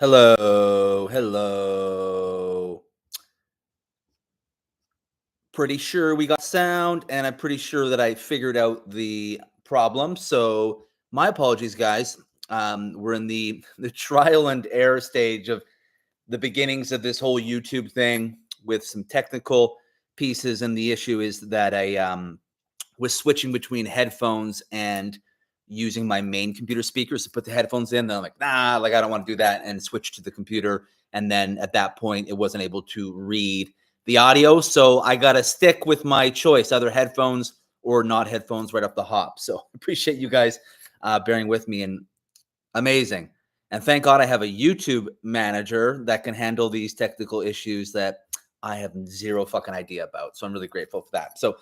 Hello, hello. Pretty sure we got sound, and I'm pretty sure that I figured out the problem. So my apologies, guys. We're in the trial and error stage of the beginnings of this whole YouTube thing with some technical pieces, and the issue is that I was switching between headphones and using my main computer speakers to put the headphones in. Then I'm like, nah, like I don't want to do that, and switch to the computer. And then at that point, it wasn't able to read the audio. So I got to stick with my choice, either headphones or not headphones right off the hop. So appreciate you guys bearing with me, and amazing. And thank God I have a YouTube manager that can handle these technical issues that I have zero fucking idea about. So I'm really grateful for that. So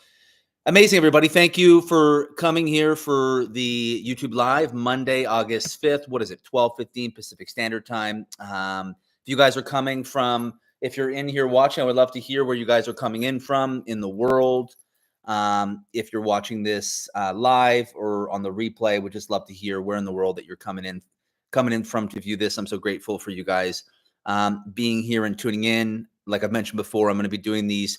amazing, everybody. Thank you for coming here for the YouTube Live, Monday, August 5th. What is it? 12:15 Pacific Standard Time. If you guys are coming from, if you're in here watching, I would love to hear where you guys are coming in from in the world. If you're watching this live or on the replay, would just love to hear where in the world that you're coming in from to view this. I'm so grateful for you guys being here and tuning in. Like I've mentioned before, I'm going to be doing these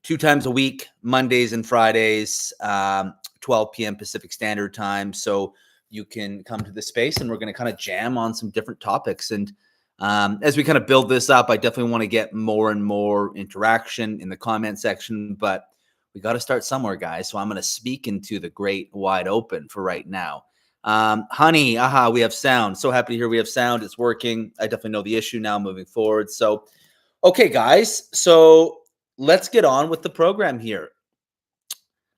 2 times a week, Mondays and Fridays, 12 p.m. Pacific Standard Time. So you can come to the space, and we're going to kind of jam on some different topics. And as we kind of build this up, I definitely want to get more and more interaction in the comment section, but we got to start somewhere, guys. So I'm going to speak into the great wide open for right now. Honey, we have sound. So happy to hear we have sound. It's working. I definitely know the issue now moving forward. So, okay, guys. So let's get on with the program here.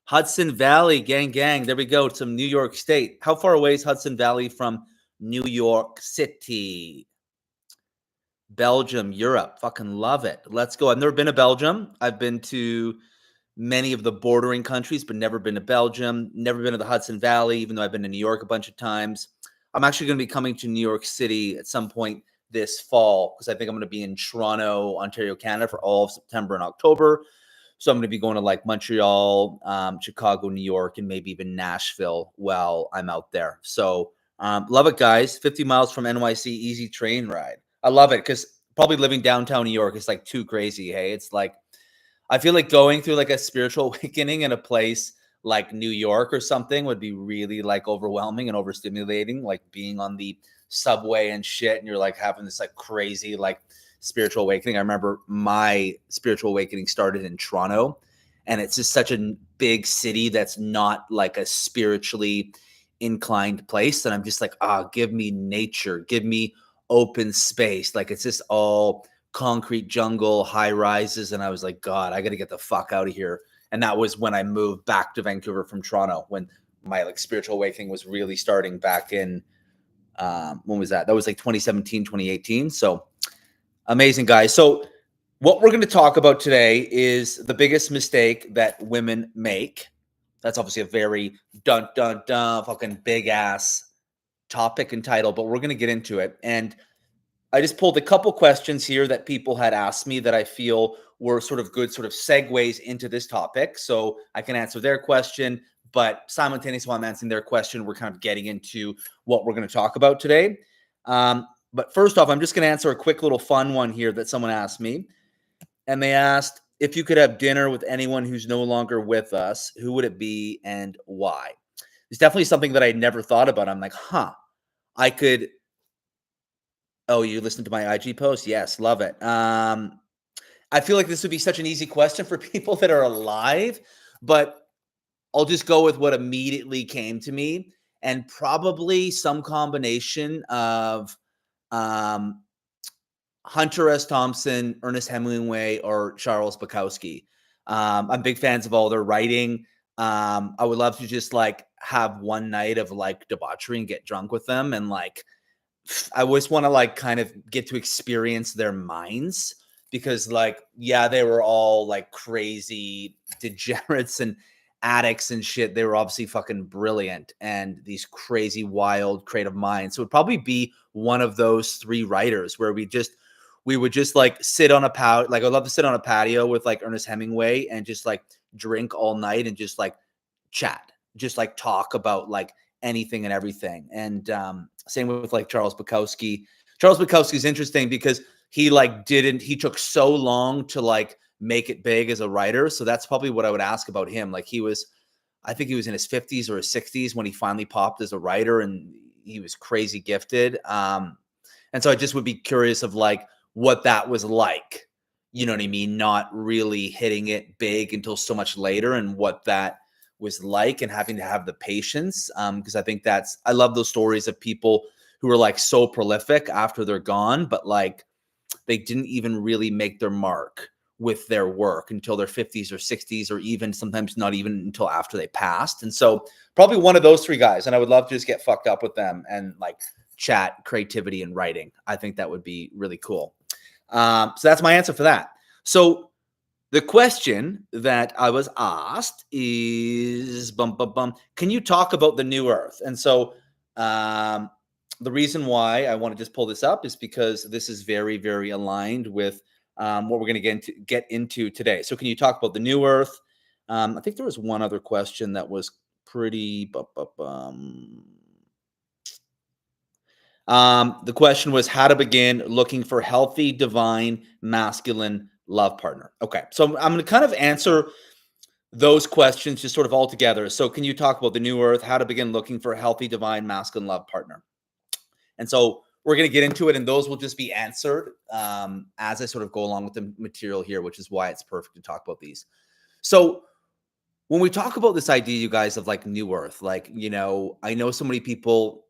Hudson Valley, gang. There we go. Some New York State. How far away is Hudson Valley from New York City? Belgium, Europe. Fucking love it. Let's go. I've never been to Belgium. I've been to many of the bordering countries, but never been to Belgium. Never been to the Hudson Valley, even though I've been to New York a bunch of times. I'm actually going to be coming to New York City at some point this fall, because I think I'm going to be in Toronto, Ontario, Canada for all of September and October. So I'm going to be going to like Montreal, Chicago, New York, and maybe even Nashville while I'm out there. So love it, guys. 50 miles from NYC, easy train ride. I love it, because probably living downtown New York is like too crazy. Hey, it's like, I feel like going through like a spiritual awakening in a place like New York or something would be really like overwhelming and overstimulating, like being on the subway and shit, and you're like having this like crazy like spiritual awakening. I remember my spiritual awakening started in Toronto, and it's just such a big city that's not like a spiritually inclined place, and I'm just like, give me nature, give me open space. Like it's just all concrete jungle, high rises, and I was like, God, I got to get the fuck out of here. And that was when I moved back to Vancouver from Toronto, when my like spiritual awakening was really starting back in when was that? That was like 2017, 2018. So amazing, guys. So what we're going to talk about today is the biggest mistake that women make. That's obviously a very dun fucking big ass topic and title, but we're going to get into it. And I just pulled a couple questions here that people had asked me that I feel were sort of good sort of segues into this topic. So I can answer their question, but simultaneously while I'm answering their question, we're kind of getting into what we're going to talk about today. But first off, I'm just going to answer a quick little fun one here that someone asked me. And they asked, if you could have dinner with anyone who's no longer with us, who would it be and why? It's definitely something that I never thought about. I'm like, I could. Oh, you listened to my IG post? Yes, love it. I feel like this would be such an easy question for people that are alive, but I'll just go with what immediately came to me, and probably some combination of Hunter S. Thompson, Ernest Hemingway, or Charles Bukowski. I'm big fans of all their writing. I would love to just like have one night of like debauchery and get drunk with them, and like I always want to like kind of get to experience their minds, because like, yeah, they were all like crazy degenerates and addicts and shit. They were obviously fucking brilliant and these crazy, wild, creative minds. So it would probably be one of those 3 writers where we would just like sit on a patio. Like I'd love to sit on a patio with like Ernest Hemingway and just like drink all night and just like chat, just like talk about like anything and everything. And same with like Charles Bukowski. Charles Bukowski is interesting because he took so long to like make it big as a writer. So that's probably what I would ask about him. Like I think he was in his 50s or his 60s when he finally popped as a writer, and he was crazy gifted. And so I just would be curious of like what that was like, you know what I mean? Not really hitting it big until so much later, and what that was like, and having to have the patience. Because I think I love those stories of people who are like so prolific after they're gone, but like they didn't even really make their mark with their work until their 50s or 60s, or even sometimes not even until after they passed. And so probably one of those three guys. And I would love to just get fucked up with them and like chat creativity and writing. I think that would be really cool. So that's my answer for that. So the question that I was asked is, can you talk about the new Earth? And so the reason why I want to just pull this up is because this is very, very aligned with what we're going to get into today. So can you talk about the new Earth? I think there was one other question that was pretty... the question was how to begin looking for healthy, divine, masculine love partner. Okay, so I'm going to kind of answer those questions just sort of all together. So can you talk about the new Earth, how to begin looking for a healthy, divine, masculine love partner? And so we're going to get into it, and those will just be answered as I sort of go along with the material here, which is why it's perfect to talk about these. So when we talk about this idea, you guys, of like new Earth, like, you know, I know so many people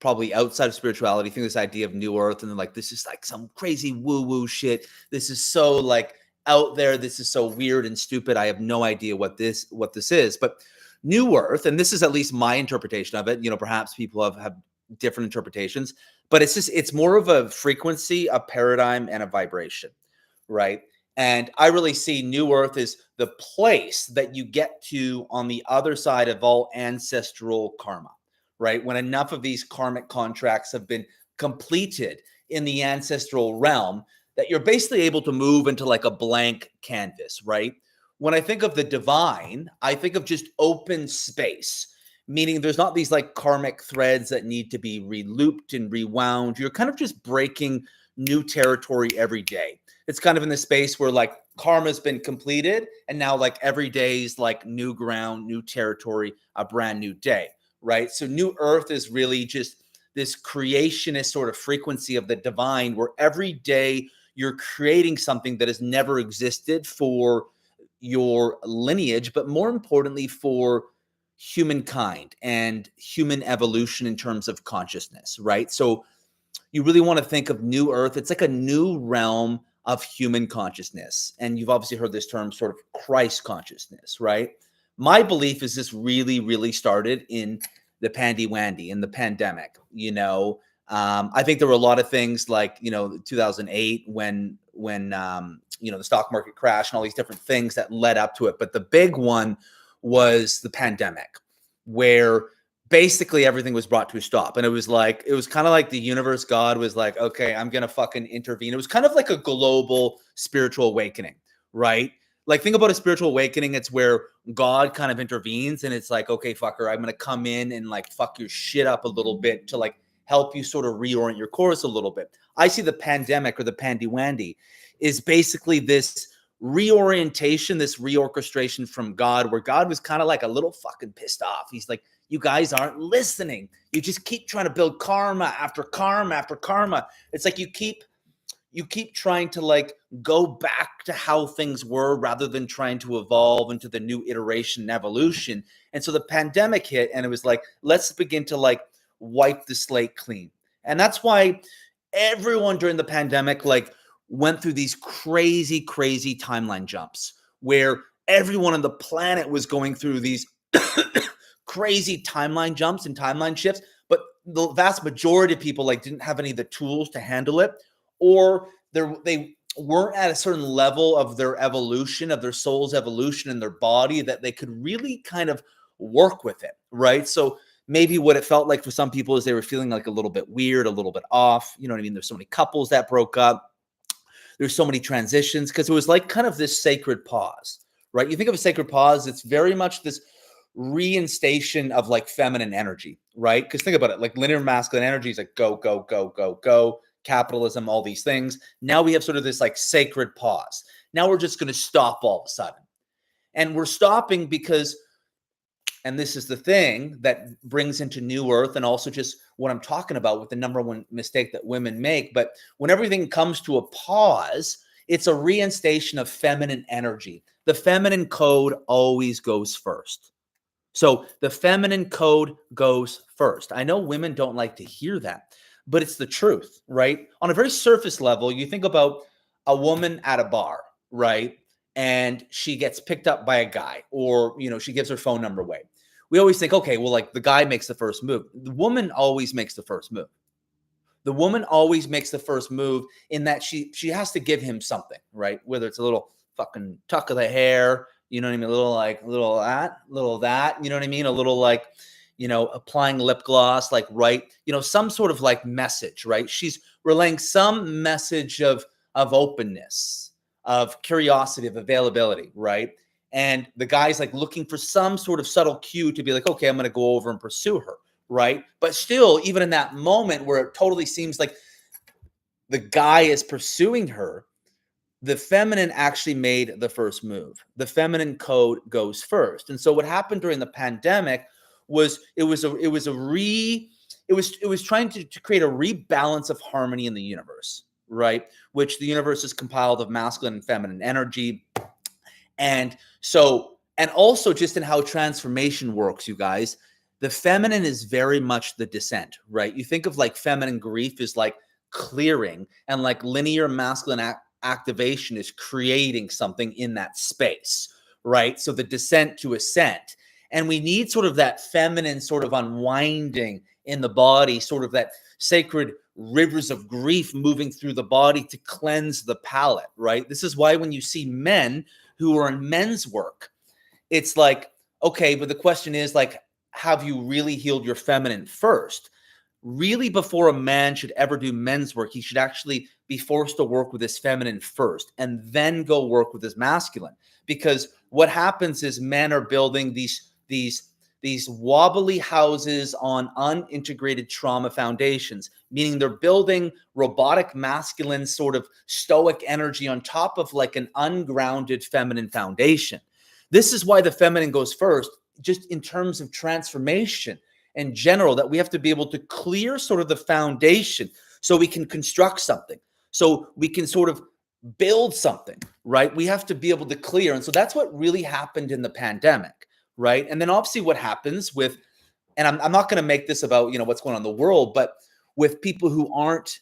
probably outside of spirituality think this idea of new Earth, and they're like, this is like some crazy woo-woo shit. This is so like out there. This is so weird and stupid. I have no idea what this is. But new Earth, and this is at least my interpretation of it, you know, perhaps people have different interpretations, but it's more of a frequency, a paradigm, and a vibration, right? And I really see new Earth as the place that you get to on the other side of all ancestral karma, right? When enough of these karmic contracts have been completed in the ancestral realm, that you're basically able to move into like a blank canvas, right? When I think of the divine, I think of just open space, meaning there's not these like karmic threads that need to be relooped and rewound. You're kind of just breaking new territory every day. It's kind of in the space where like karma's been completed, and now like every day is like new ground, new territory, a brand new day, right? So new Earth is really just this creationist sort of frequency of the divine, where every day you're creating something that has never existed for your lineage, but more importantly for humankind and human evolution in terms of consciousness, right? So you really want to think of new Earth. It's like a new realm of human consciousness. And you've obviously heard this term, sort of Christ consciousness, right? My belief is this really, really started in the pandy-wandy, in the pandemic. You know, I think there were a lot of things like, you know, 2008 when you know, the stock market crashed and all these different things that led up to it. But the big one was the pandemic, where basically everything was brought to a stop. And it was kind of like the universe, God was like, okay, I'm going to fucking intervene. It was kind of like a global spiritual awakening, right? Like, think about a spiritual awakening. It's where God kind of intervenes, and it's like, okay, fucker, I'm going to come in and like fuck your shit up a little bit to like help you sort of reorient your course a little bit. I see the pandemic, or the pandy-wandy, is basically this reorientation, this reorchestration from God, where God was kind of like a little fucking pissed off. He's like, you guys aren't listening. You just keep trying to build karma after karma after karma. It's like you keep trying to like go back to how things were, rather than trying to evolve into the new iteration and evolution. And so the pandemic hit, and it was like, let's begin to like wipe the slate clean. And that's why everyone during the pandemic like went through these crazy timeline jumps, where everyone on the planet was going through these crazy timeline jumps and timeline shifts, but the vast majority of people like didn't have any of the tools to handle it, or they weren't at a certain level of their evolution, of their soul's evolution in their body, that they could really kind of work with it, right? So maybe what it felt like for some people is they were feeling like a little bit weird, a little bit off. You know what I mean? There's so many couples that broke up. There's so many transitions, because it was like kind of this sacred pause, right? You think of a sacred pause, it's very much this reinstation of like feminine energy, right? Because think about it, like linear masculine energy is like go, go, go, go, go, capitalism, all these things. Now we have sort of this like sacred pause. Now we're just going to stop all of a sudden. And we're stopping because, and this is the thing that brings into New Earth and also just what I'm talking about with the number one mistake that women make. But when everything comes to a pause, it's a reinstation of feminine energy. The feminine code always goes first. So the feminine code goes first. I know women don't like to hear that, but it's the truth, right? On a very surface level, you think about a woman at a bar, right? And she gets picked up by a guy, or, she gives her phone number away. We always think, okay, well, like the guy makes the first move. The woman always makes the first move. The woman always makes the first move in that she has to give him something, right? Whether it's a little fucking tuck of the hair, you know what I mean? A little that, you know what I mean? A little like, applying lip gloss, like, right, some sort of like message, right? She's relaying some message of openness, of curiosity, of availability, right? And the guy's like looking for some sort of subtle cue to be like, okay, I'm going to go over and pursue her, right? But still, even in that moment where it totally seems like the guy is pursuing her, the feminine actually made the first move. The feminine code goes first. And so what happened during the pandemic was it was trying to create a rebalance of harmony in the universe, right? Which the universe is compiled of masculine and feminine energy. And so, and also just in how transformation works, you guys, the feminine is very much the descent, right? You think of like feminine grief is like clearing, and like linear masculine activation is creating something in that space, right? So the descent to ascent. And we need sort of that feminine sort of unwinding in the body, sort of that sacred rivers of grief moving through the body to cleanse the palate, right? This is why when you see men who are in men's work, it's like, okay, but the question is like, have you really healed your feminine first? Really, before a man should ever do men's work, he should actually be forced to work with his feminine first and then go work with his masculine. Because what happens is men are building these wobbly houses on unintegrated trauma foundations, meaning they're building robotic masculine sort of stoic energy on top of like an ungrounded feminine foundation. This is why the feminine goes first, just in terms of transformation in general, that we have to be able to clear sort of the foundation so we can construct something, so we can sort of build something, right? We have to be able to clear. And so that's what really happened in the pandemic, right? And then obviously what happens with, and I'm not going to make this about, what's going on in the world, but with people who aren't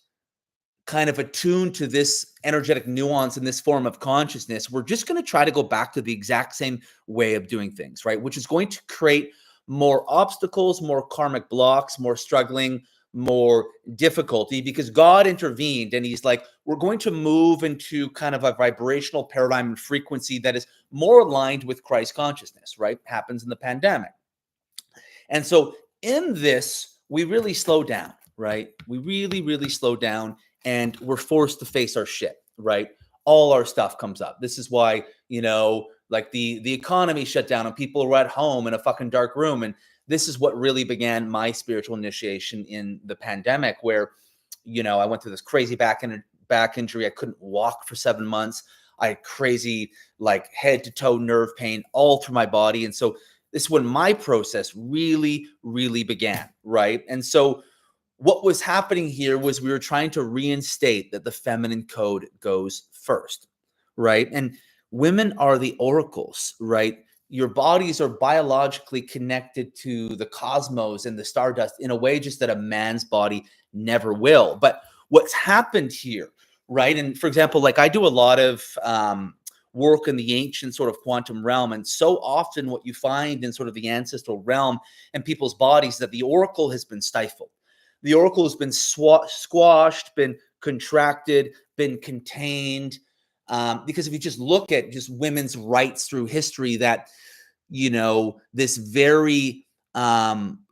kind of attuned to this energetic nuance in this form of consciousness, we're just going to try to go back to the exact same way of doing things, right? Which is going to create more obstacles, more karmic blocks, more struggling, more difficulty, because God intervened and he's like, we're going to move into kind of a vibrational paradigm and frequency that is more aligned with Christ consciousness, right? Happens in the pandemic. And so in this, we really slow down, right? We really, really slow down, and we're forced to face our shit, right? All our stuff comes up. This is why, like the economy shut down and people were at home in a fucking dark room. And this is what really began my spiritual initiation in the pandemic, where, I went through this crazy back injury. I couldn't walk for 7 months. I had crazy, like, head to toe nerve pain all through my body. And so this is when my process really, really began, right? And so what was happening here was we were trying to reinstate that the feminine code goes first, right? And women are the oracles, right? Your bodies are biologically connected to the cosmos and the stardust in a way just that a man's body never will. But what's happened here, right? And for example, like I do a lot of work in the ancient sort of quantum realm. And so often what you find in sort of the ancestral realm and people's bodies, that the oracle has been stifled. The oracle has been squashed, been contracted, been contained. Because if you just look at just women's rights through history, that, this very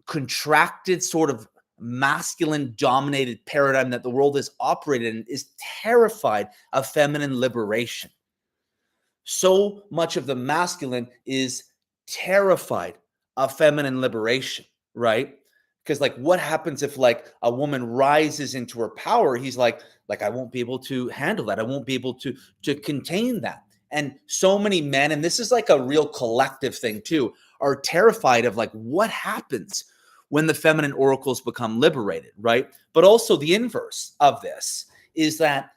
contracted sort of masculine dominated paradigm that the world has operated in is terrified of feminine liberation. So much of the masculine is terrified of feminine liberation, right? Because like, what happens if like a woman rises into her power? He's like I won't be able to handle that. I won't be able to contain that. And so many men, and this is like a real collective thing too, are terrified of like what happens when the feminine oracles become liberated, right? But also the inverse of this is that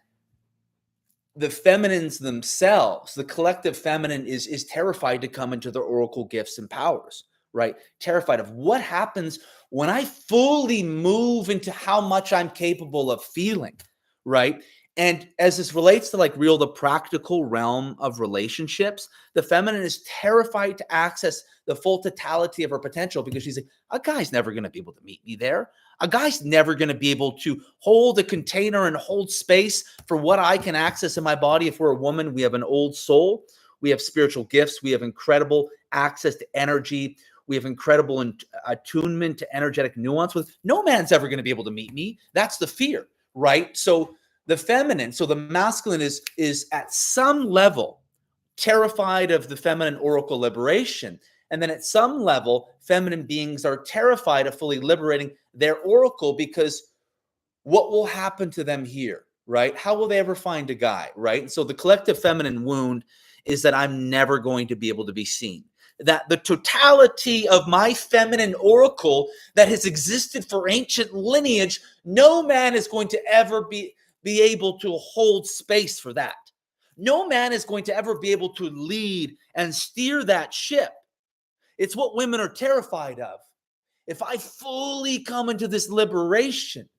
the feminines themselves, the collective feminine is terrified to come into their oracle gifts and powers, right? Terrified of what happens when I fully move into how much I'm capable of feeling, right? And as this relates to like the practical realm of relationships, the feminine is terrified to access the full totality of her potential because she's like, a guy's never going to be able to meet me there. A guy's never going to be able to hold a container and hold space for what I can access in my body. If we're a woman, we have an old soul. We have spiritual gifts. We have incredible access to energy. We have incredible attunement to energetic nuance. With no man's ever going to be able to meet me. That's the fear, right? So the feminine, so the masculine is at some level terrified of the feminine oracle liberation. And then at some level, feminine beings are terrified of fully liberating their oracle because what will happen to them here, right? How will they ever find a guy, right? And so the collective feminine wound is that I'm never going to be able to be seen. That the totality of my feminine oracle that has existed for ancient lineage, no man is going to ever be able to hold space for that. No man is going to ever be able to lead and steer that ship. It's what women are terrified of. If I fully come into this liberation,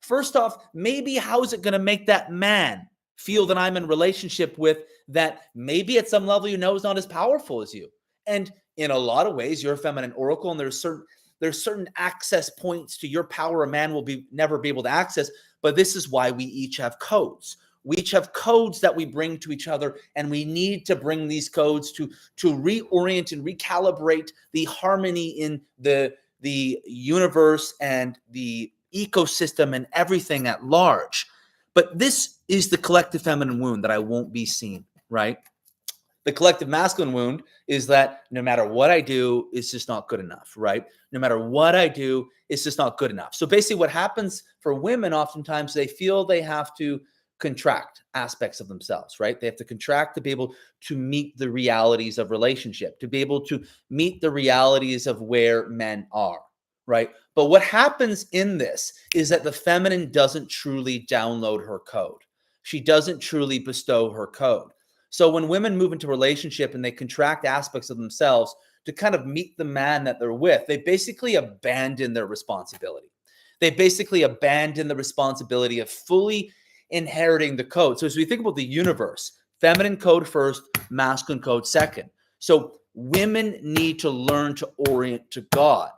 first off, maybe how is it going to make that man feel that I'm in relationship with that maybe at some level you know is not as powerful as you? And in a lot of ways, you're a feminine oracle, and there's certain access points to your power a man will never be able to access. But this is why we each have codes. We each have codes that we bring to each other, and we need to bring these codes to reorient and recalibrate the harmony in the universe and the ecosystem and everything at large. But this is the collective feminine wound that I won't be seen, right? The collective masculine wound is that no matter what I do, it's just not good enough, right? No matter what I do, it's just not good enough. So basically what happens for women, oftentimes they feel they have to contract aspects of themselves, right? They have to contract to be able to meet the realities of relationship, to be able to meet the realities of where men are, right? But what happens in this is that the feminine doesn't truly download her code. She doesn't truly bestow her code. So when women move into relationship and they contract aspects of themselves to kind of meet the man that they're with, they basically abandon their responsibility. They basically abandon the responsibility of fully inheriting the code. So as we think about the universe, feminine code first, masculine code second. So women need to learn to orient to God.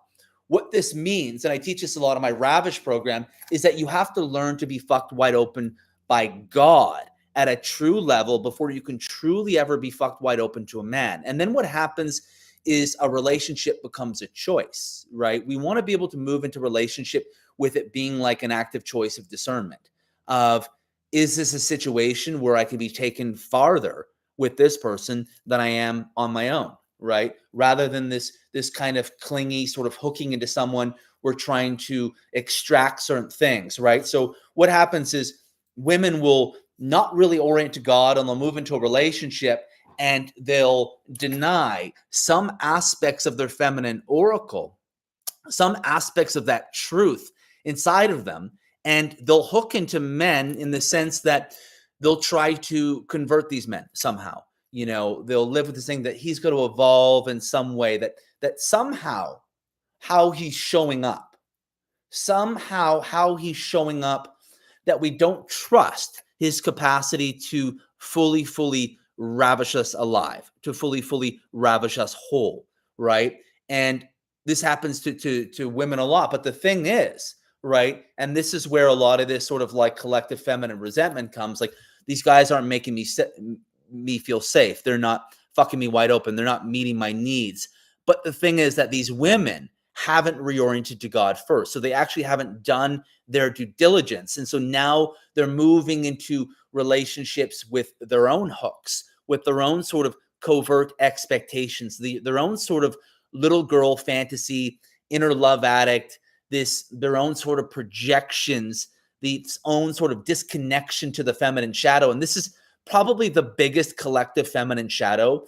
What this means, and I teach this a lot in my Ravish program, is that you have to learn to be fucked wide open by God at a true level before you can truly ever be fucked wide open to a man. And then what happens is a relationship becomes a choice, right? We want to be able to move into relationship with it being like an active choice of discernment of, is this a situation where I can be taken farther with this person than I am on my own, right? Rather than this kind of clingy sort of hooking into someone, we're trying to extract certain things, right? So what happens is women will not really orient to God, and they'll move into a relationship and they'll deny some aspects of their feminine oracle, some aspects of that truth inside of them, and they'll hook into men in the sense that they'll try to convert these men somehow. You know, they'll live with this thing that he's going to evolve in some way, that somehow how he's showing up, that we don't trust his capacity to fully ravish us alive, to fully ravish us whole, right? And this happens to women a lot. But the thing is, right, and this is where a lot of this sort of like collective feminine resentment comes. Like, these guys aren't making me feel safe. They're not fucking me wide open. They're not meeting my needs. But the thing is that these women haven't reoriented to God first. So they actually haven't done their due diligence. And so now they're moving into relationships with their own hooks, with their own sort of covert expectations, their own sort of little girl fantasy, inner love addict, their own sort of projections, its own sort of disconnection to the feminine shadow. And this is probably the biggest collective feminine shadow,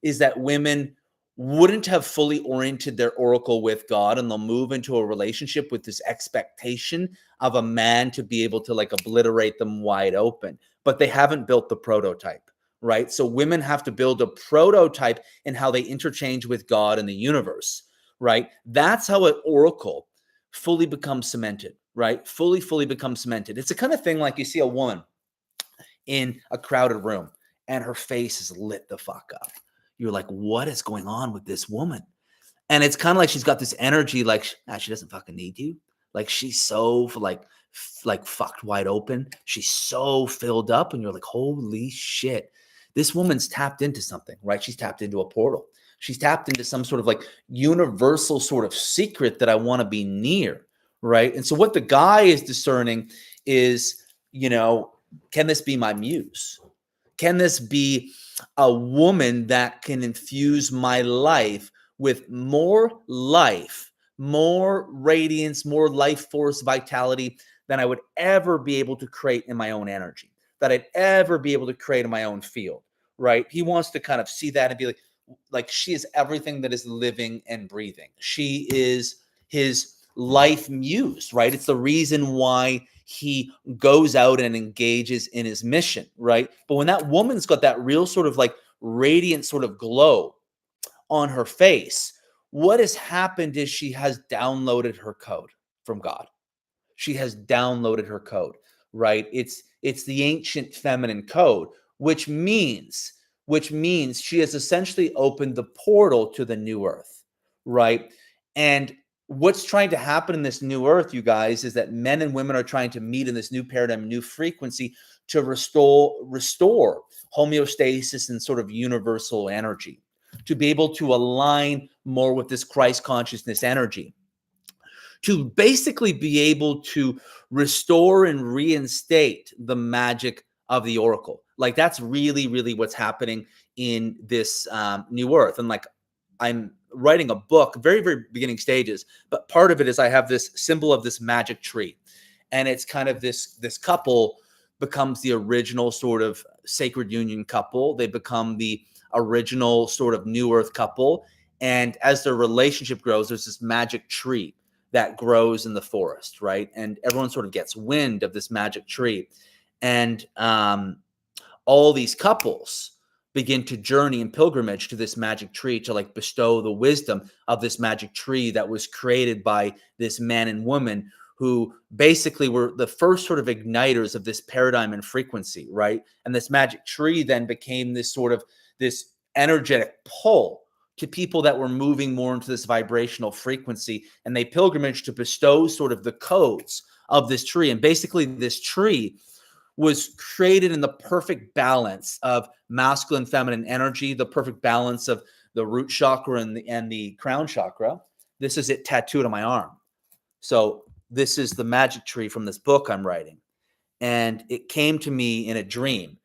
is that women wouldn't have fully oriented their oracle with God, and they'll move into a relationship with this expectation of a man to be able to like obliterate them wide open, but they haven't built the prototype, right? So women have to build a prototype in how they interchange with God and the universe, right? That's how an oracle fully becomes cemented, right? Fully becomes cemented. It's the kind of thing like you see a woman in a crowded room and her face is lit the fuck up. You're like, what is going on with this woman? And it's kind of like she's got this energy, like she doesn't fucking need you. Like she's so like fucked wide open. She's so filled up, and you're like, holy shit, this woman's tapped into something, right? She's tapped into a portal. She's tapped into some sort of like universal sort of secret that I want to be near, right? And so what the guy is discerning is, can this be my muse? Can this be a woman that can infuse my life with more life, more radiance, more life force, vitality than I would ever be able to create in my own energy, that I'd ever be able to create in my own field, right? He wants to kind of see that and be like she is everything that is living and breathing. She is his life muse, right? It's the reason why he goes out and engages in his mission, right? But when that woman's got that real sort of like radiant sort of glow on her face, what has happened is she has downloaded her code from God. She has downloaded her code, right? It's the ancient feminine code, which means she has essentially opened the portal to the new earth, right? And what's trying to happen in this new earth, you guys, is that men and women are trying to meet in this new paradigm, new frequency, to restore homeostasis and sort of universal energy, to be able to align more with this Christ consciousness energy, to basically be able to restore and reinstate the magic of the oracle. Like that's really what's happening in this new earth. And like I'm writing a book, very beginning stages, but part of it is I have this symbol of this magic tree, and it's kind of this couple becomes the original sort of sacred union couple. They become the original sort of new earth couple, and as their relationship grows, there's this magic tree that grows in the forest, right? And everyone sort of gets wind of this magic tree, and all these couples begin to journey in pilgrimage to this magic tree to like bestow the wisdom of this magic tree that was created by this man and woman who basically were the first sort of igniters of this paradigm and frequency, right? And this magic tree then became this sort of this energetic pull to people that were moving more into this vibrational frequency, and they pilgrimage to bestow sort of the codes of this tree. And basically this tree was created in the perfect balance of masculine, feminine energy, the perfect balance of the root chakra and the crown chakra. This is it tattooed on my arm. So this is the magic tree from this book I'm writing. And it came to me in a dream.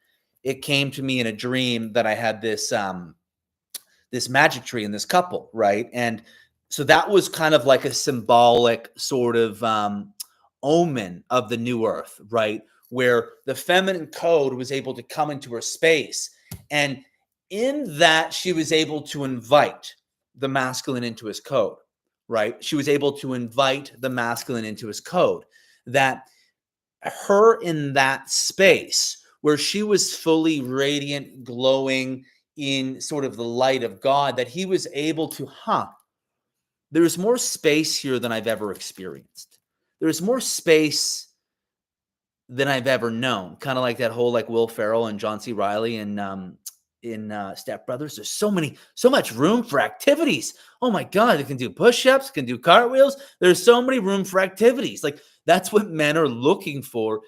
It came to me in a dream that I had this this magic tree in this couple, right? And so that was kind of like a symbolic sort of omen of the new earth, right? Where the feminine code was able to come into her space. And in that, she was able to invite the masculine into his code, right? She was able to invite the masculine into his code. That her in that space where she was fully radiant, glowing in sort of the light of God, that he was able to, there's more space here than I've ever experienced. There's more space than I've ever known. Kind of like that whole like Will Ferrell and John C. Reilly in Step Brothers. There's so much room for activities. Oh my God, they can do push-ups, can do cartwheels. There's so many room for activities. Like that's what men are looking for.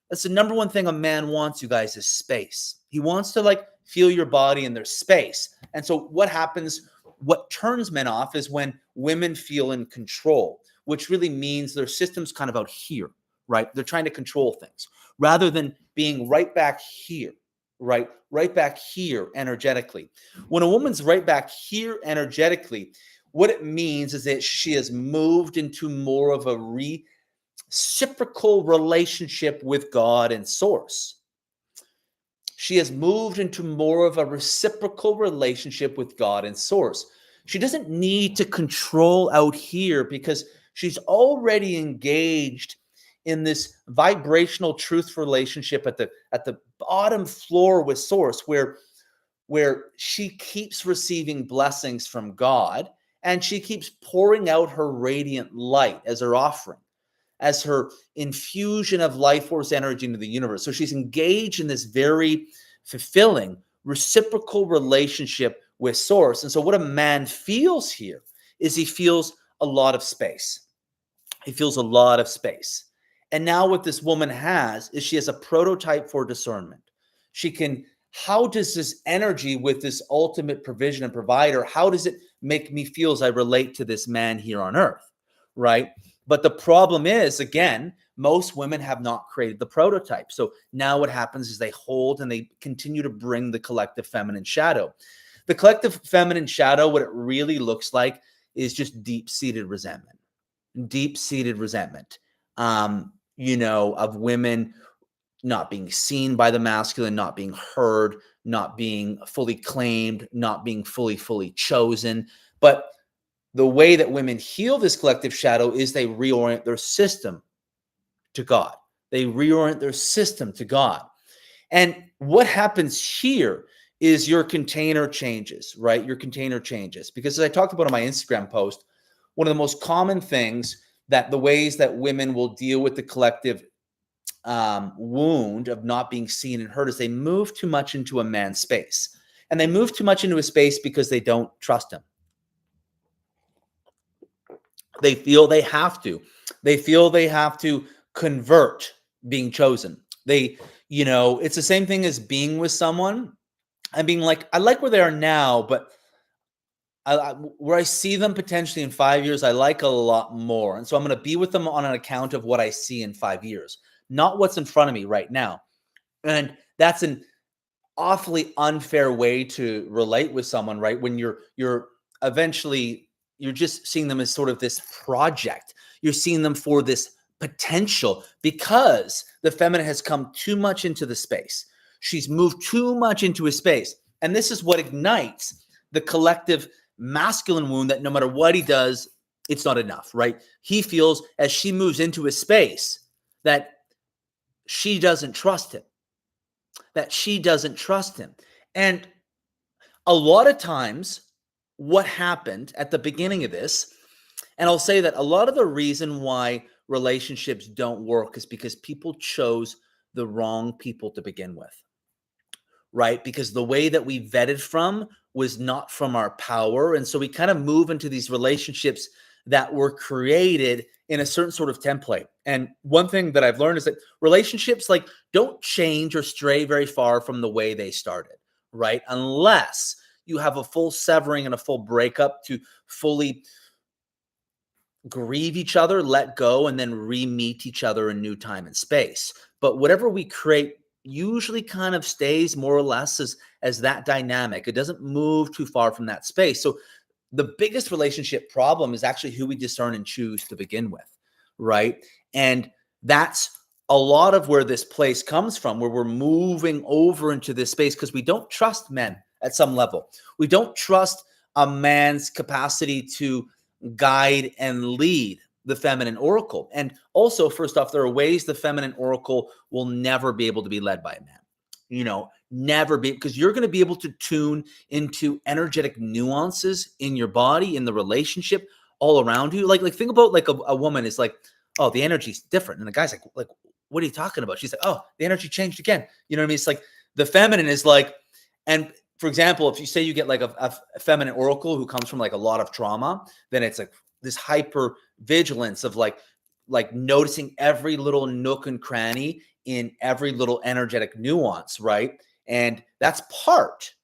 That's the number one thing a man wants, you guys, is space. He wants to like feel your body in their space. And so what happens, what turns men off is when women feel in control, which really means their system's kind of out here, right? They're trying to control things rather than being right back here, right? Right back here energetically. When a woman's right back here energetically, what it means is that she has moved into more of a reciprocal relationship with God and Source. She has moved into more of a reciprocal relationship with God and Source. She doesn't need to control out here because she's already engaged in this vibrational truth relationship at the bottom floor with Source, where she keeps receiving blessings from God and she keeps pouring out her radiant light as her offering, as her infusion of life force energy into the universe. So she's engaged in this very fulfilling reciprocal relationship with Source. And so what a man feels here is he feels a lot of space. He feels a lot of space. And now what this woman has is she has a prototype for discernment. She can, how does this energy with this ultimate provision and provider, how does it make me feel as I relate to this man here on earth, right? But the problem is, again, most women have not created the prototype. So now what happens is they hold and they continue to bring the collective feminine shadow. The collective feminine shadow, what it really looks like is just deep-seated resentment. Deep-seated resentment, of women not being seen by the masculine, not being heard, not being fully claimed, not being fully chosen. But the way that women heal this collective shadow is they reorient their system to God. They reorient their system to God. And what happens here is your container changes, right? Your container changes. Because as I talked about on my Instagram post, one of the most common things that the ways that women will deal with the collective wound of not being seen and heard is they move too much into a man's space. And they move too much into a space because they don't trust him. They feel they have to. They feel they have to convert being chosen. It's the same thing as being with someone and being like, I like where they are now, but where I see them potentially in 5 years, I like a lot more. And so I'm going to be with them on an account of what I see in 5 years, not what's in front of me right now. And that's an awfully unfair way to relate with someone, right? When you're eventually, you're just seeing them as sort of this project. You're seeing them for this potential because the feminine has come too much into the space. She's moved too much into a space. And this is what ignites the collective masculine wound that no matter what he does, it's not enough, right? He feels as she moves into a space that she doesn't trust him, And a lot of times what happened at the beginning of this, and I'll say that a lot of the reason why relationships don't work is because people chose the wrong people to begin with, right? Because the way that we vetted from was not from our power. And so we kind of move into these relationships that were created in a certain sort of template. And one thing that I've learned is that relationships don't change or stray very far from the way they started, right? Unless you have a full severing and a full breakup to fully grieve each other, let go, and then re-meet each other in new time and space. But whatever we create usually kind of stays more or less as that dynamic. It doesn't move too far from that space. So the biggest relationship problem is actually who we discern and choose to begin with, right? And that's a lot of where this place comes from, where we're moving over into this space because we don't trust men at some level. We don't trust a man's capacity to guide and lead the feminine oracle. And also, first off, there are ways the feminine oracle will never be able to be led by a man. Never be, because you're going to be able to tune into energetic nuances in your body, in the relationship, all around you. Like think about a woman is like, oh, the energy's different. And the guy's like, what are you talking about? She's like, oh, the energy changed again. You know what I mean? It's like the feminine is like, and for example, if you say you get like a feminine oracle who comes from like a lot of trauma, then it's like this hyper vigilance of like noticing every little nook and cranny in every little energetic nuance, right? And that's part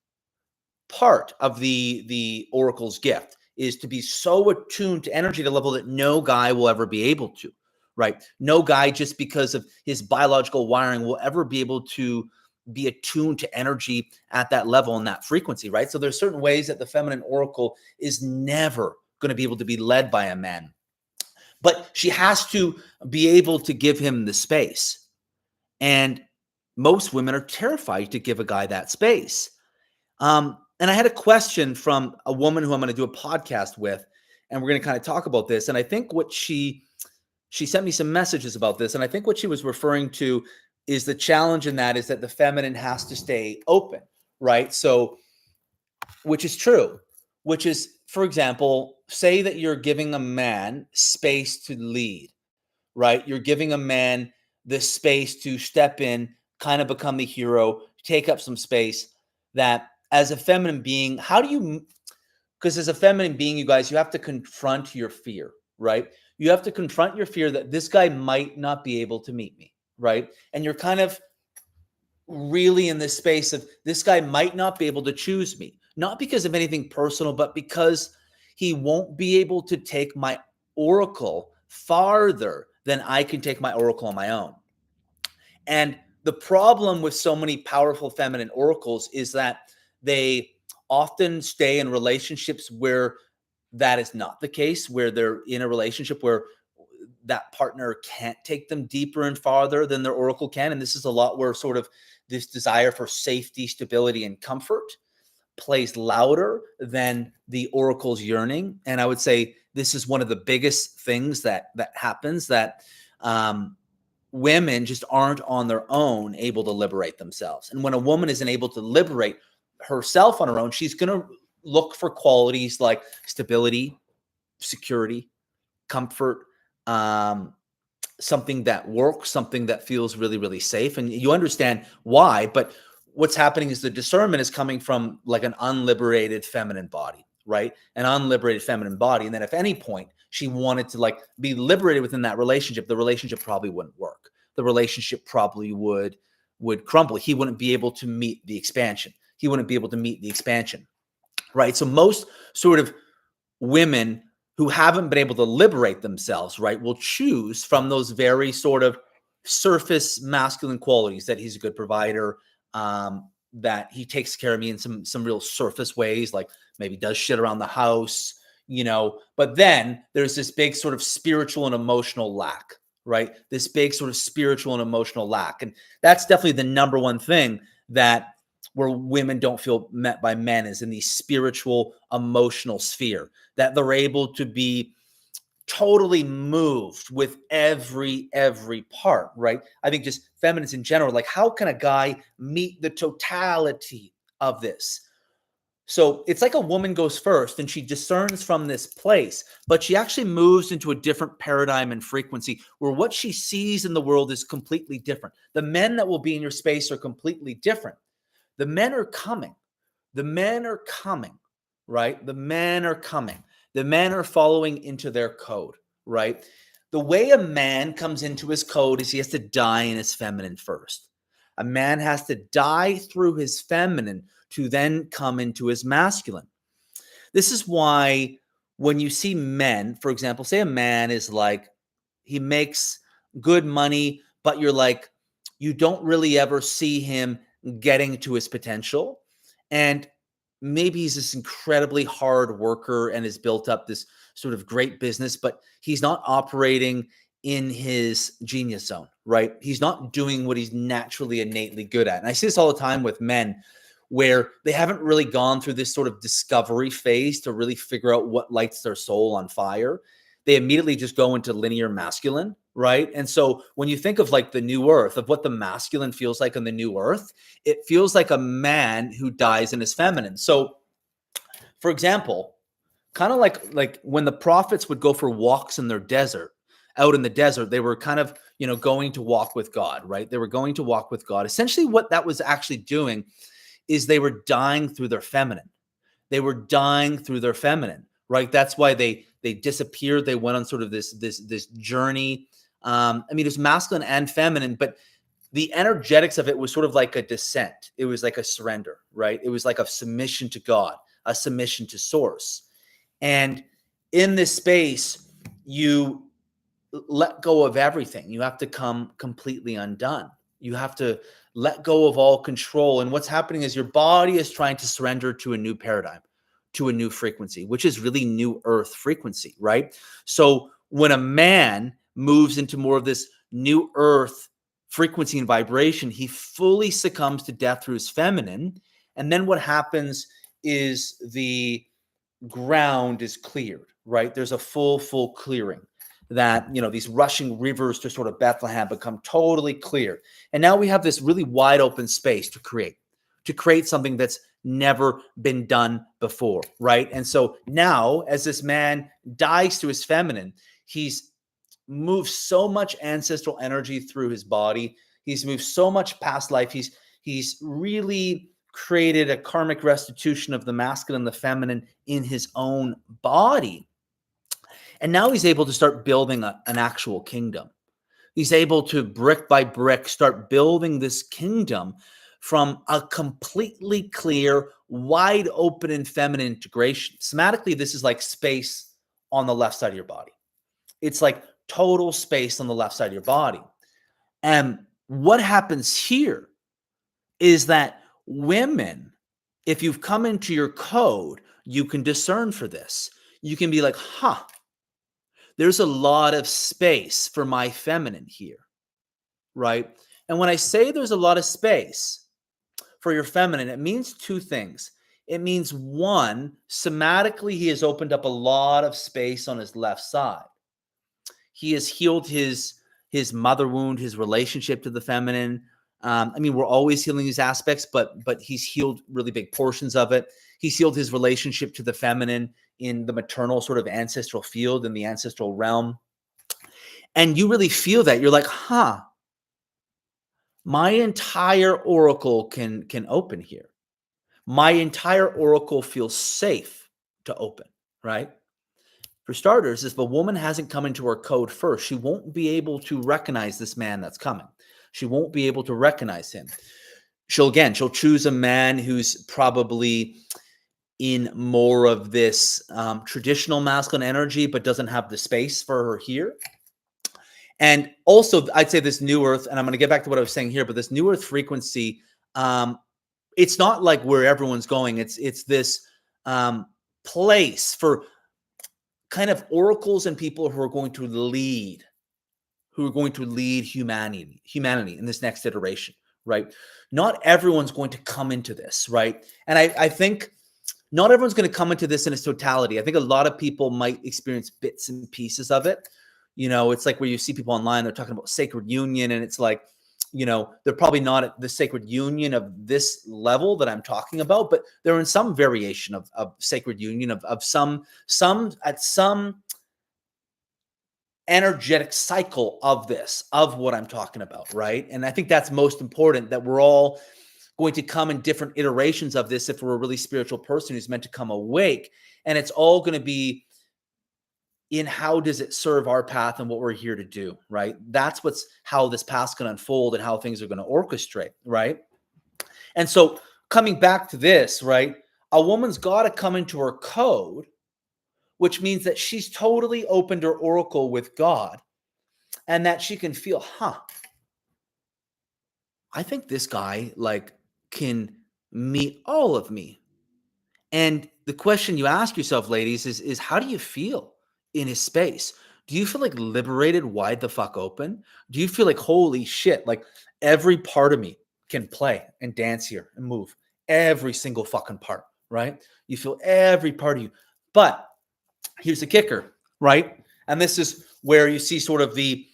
of the oracle's gift, is to be so attuned to energy at a level that no guy will ever be able to, right? No guy, just because of his biological wiring, will ever be able to be attuned to energy at that level and that frequency, right? So there's certain ways that the feminine oracle is never going to be able to be led by a man. But she has to be able to give him the space. And most women are terrified to give a guy that space. And I had a question from a woman who I'm going to do a podcast with, and we're going to kind of talk about this. And I think what she sent me some messages about this, and I think what she was referring to is the challenge in that is that the feminine has to stay open, right? So, which is true, which is, for example, say that you're giving a man space to lead, right? You're giving a man the space to step in, kind of become the hero, take up some space. That as a feminine being, how do you, because as a feminine being, you guys, you have to confront your fear, right? You have to confront your fear that this guy might not be able to meet me, right? And you're kind of really in this space of this guy might not be able to choose me, not because of anything personal, but because he won't be able to take my oracle farther than I can take my oracle on my own. And the problem with so many powerful feminine oracles is that they often stay in relationships where that is not the case, where they're in a relationship where that partner can't take them deeper and farther than their oracle can. And this is a lot where sort of this desire for safety, stability, and comfort plays louder than the oracle's yearning. And I would say this is one of the biggest things that happens, that women just aren't on their own able to liberate themselves. And when a woman isn't able to liberate herself on her own, she's going to look for qualities like stability, security, comfort, something that works, something that feels really, really safe. And you understand why, but what's happening is the discernment is coming from like an unliberated feminine body, right? An unliberated feminine body. And then if any point she wanted to like be liberated within that relationship, the relationship probably wouldn't work. The relationship probably would crumble. He wouldn't be able to meet the expansion. Right? So most sort of women who haven't been able to liberate themselves, right, will choose from those very sort of surface masculine qualities, that he's a good provider, that he takes care of me in some real surface ways, like maybe does shit around the house, but then there's this big sort of spiritual and emotional lack, right? This big sort of spiritual and emotional lack. And that's definitely the number one thing that where women don't feel met by men, is in the spiritual, emotional sphere, that they're able to be totally moved with every part, right? I think just feminists in general, like how can a guy meet the totality of this? So it's like a woman goes first and she discerns from this place, but she actually moves into a different paradigm and frequency where what she sees in the world is completely different. The men that will be in your space are completely different. The men are coming. The men are coming, right? The men are coming. The men are following into their code, right? The way a man comes into his code is he has to die in his feminine first. A man has to die through his feminine to then come into his masculine. This is why when you see men, for example, say a man is like, he makes good money, but you're like, you don't really ever see him getting to his potential. And maybe he's this incredibly hard worker and has built up this sort of great business, but he's not operating in his genius zone, right? He's not doing what he's naturally, innately good at. And I see this all the time with men where they haven't really gone through this sort of discovery phase to really figure out what lights their soul on fire. They immediately just go into linear masculine, right? And so when you think of like the new earth, of what the masculine feels like on the new earth, it feels like a man who dies in his feminine. So for example, kind of like when the prophets would go for walks in their desert, out in the desert, they were kind of, going to walk with God, right? They were going to walk with God. Essentially what that was actually doing is they were dying through their feminine. They were dying through their feminine, right? That's why they disappeared. They went on sort of this journey. It was masculine and feminine, but the energetics of it was sort of like a descent. It was like a surrender, right? It was like a submission to God, a submission to source. And in this space, you let go of everything. You have to come completely undone. You have to let go of all control. And what's happening is your body is trying to surrender to a new paradigm, to a new frequency, which is really new earth frequency, right? So when a man moves into more of this new earth frequency and vibration, he fully succumbs to death through his feminine. And then what happens is the ground is cleared, right? There's a full clearing that, these rushing rivers to sort of Bethlehem become totally clear. And now we have this really wide open space to create something that's never been done before, right? And so now, as this man dies to his feminine, he's moved so much ancestral energy through his body. He's moved so much past life. He's really created a karmic restitution of the masculine and the feminine in his own body. And now he's able to start building an actual kingdom. He's able to, brick by brick, start building this kingdom from a completely clear, wide open and feminine integration. Somatically, this is like space on the left side of your body. It's like total space on the left side of your body. And what happens here is that women, if you've come into your code, you can discern for this. You can be like, there's a lot of space for my feminine here, right? And when I say there's a lot of space for your feminine, it means two things. It means, one, somatically, he has opened up a lot of space on his left side. He has healed his mother wound, his relationship to the feminine. We're always healing these aspects, but he's healed really big portions of it. He's healed his relationship to the feminine in the maternal sort of ancestral field, in the ancestral realm. And you really feel that. You're like, my entire oracle can open here. My entire oracle feels safe to open, right? For starters, if a woman hasn't come into her code first, she won't be able to recognize this man that's coming. She won't be able to recognize him. She'll choose a man who's probably in more of this traditional masculine energy, but doesn't have the space for her here. And also, I'd say this new earth, and I'm going to get back to what I was saying here, but this new earth frequency, it's not like where everyone's going. It's this place for kind of oracles and people who are going to lead humanity in this next iteration, right? Not everyone's going to come into this, right? And I think not everyone's going to come into this in its totality. I think a lot of people might experience bits and pieces of it. It's like where you see people online, they're talking about sacred union, and it's like, they're probably not at the sacred union of this level that I'm talking about, but they're in some variation of sacred union of some at some energetic cycle of what I'm talking about, right? And I think that's most important, that we're all going to come in different iterations of this if we're a really spiritual person who's meant to come awake. And it's all going to be in how does it serve our path and what we're here to do, right? That's how this path's going to unfold and how things are going to orchestrate, right? And so coming back to this, right, a woman's got to come into her code, which means that she's totally opened her oracle with God, and that she can feel, I think this guy can meet all of me. And the question you ask yourself, ladies, is how do you feel in his space? Do you feel like liberated, wide the fuck open? Do you feel like, holy shit, like every part of me can play and dance here and move? Every single fucking part, right? You feel every part of you. But here's the kicker, right? And this is where you see sort of the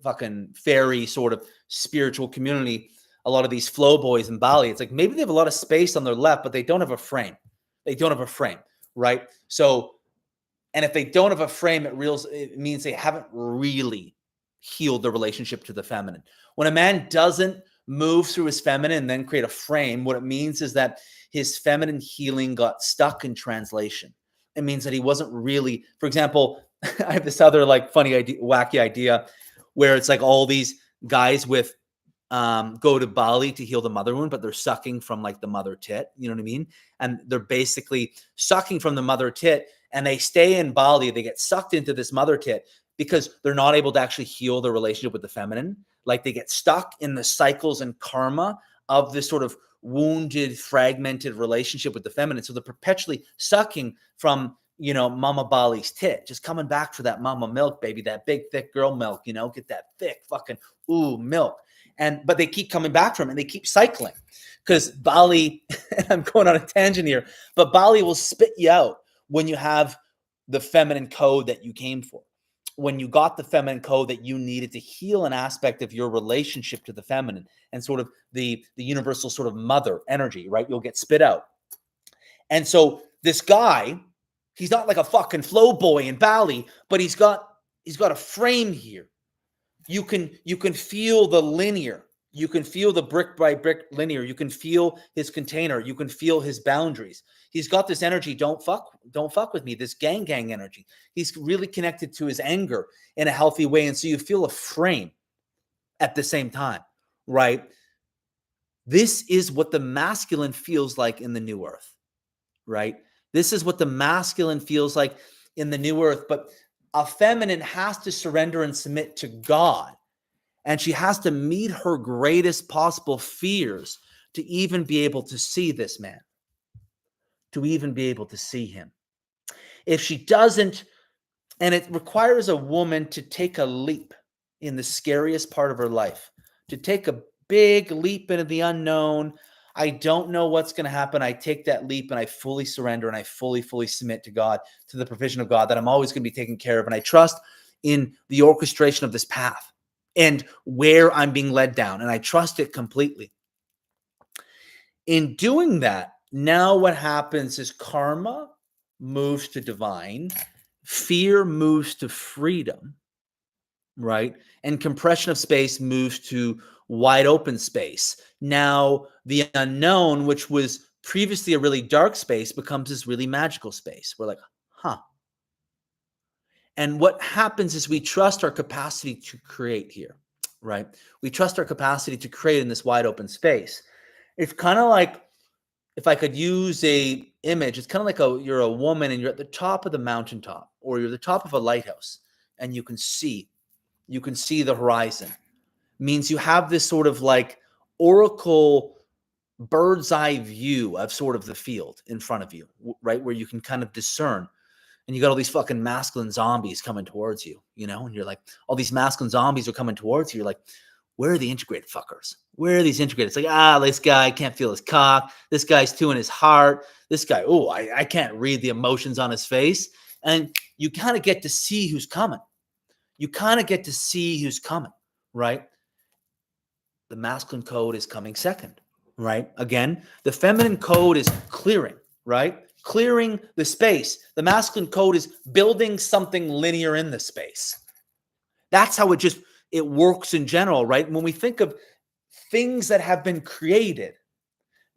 fucking fairy sort of spiritual community. A lot of these flow boys in Bali, it's like maybe they have a lot of space on their left, but they don't have a frame. Right? So, and if they don't have a frame, it means they haven't really healed their relationship to the feminine. When a man doesn't move through his feminine and then create a frame, what it means is that his feminine healing got stuck in translation. It means that he wasn't really, for example, I have this other funny idea, wacky idea, where it's like all these guys with go to Bali to heal the mother wound, but they're sucking from the mother tit. You know what I mean? And they're basically sucking from the mother tit, and they stay in Bali. They get sucked into this mother tit because they're not able to actually heal their relationship with the feminine. Like they get stuck in the cycles and karma of this sort of wounded, fragmented relationship with the feminine. So they're perpetually sucking from, Mama Bali's tit, just coming back for that mama milk, baby, that big, thick girl milk, get that thick fucking, milk. But they keep coming back from it and they keep cycling because Bali, I'm going on a tangent here, but Bali will spit you out when you have the feminine code that you came for. When you got the feminine code that you needed to heal an aspect of your relationship to the feminine and sort of the universal sort of mother energy, right? You'll get spit out. And so this guy, he's not like a fucking flow boy in Bali, but he's got a frame here. You can feel the linear. You can feel the brick by brick linear. You can feel his container. You can feel his boundaries. He's got this energy. Don't fuck with me. This gang energy. He's really connected to his anger in a healthy way. And so you feel a frame at the same time, right? This is what the masculine feels like in the new earth, right? This is what the masculine feels like in the new earth. But a feminine has to surrender and submit to God. And she has to meet her greatest possible fears to even be able to see this man, to even be able to see him. If she doesn't, and it requires a woman to take a leap in the scariest part of her life, to take a big leap into the unknown. I don't know what's going to happen. I take that leap and I fully surrender and I fully submit to God, to the provision of God that I'm always going to be taken care of. And I trust in the orchestration of this path and where I'm being led down. And I trust it completely. In doing that, now what happens is karma moves to divine, fear moves to freedom, right? And compression of space moves to wide open space. Now, the unknown, which was previously a really dark space, becomes this really magical space. We're like, huh. And what happens is we trust our capacity to create here, right? We trust our capacity to create in this wide open space. It's kind of like, if I could use a image, it's kind of like you're a woman and you're at the top of the mountaintop, or you're at the top of a lighthouse and you can see the horizon. Means you have this sort of like oracle bird's eye view of sort of the field in front of you, right? Where you can kind of discern. And you got all these fucking masculine zombies coming towards you, and you're like, all these masculine zombies are coming towards you. You're like, where are the integrated fuckers? Where are these integrated? It's like, this guy can't feel his cock. This guy's too in his heart. This guy, I can't read the emotions on his face. And you kind of get to see who's coming. Right? The masculine code is coming second, right? Again, the feminine code is clearing, right? Clearing the space. The masculine code is building something linear in the space. That's how it works in general, right? When we think of things that have been created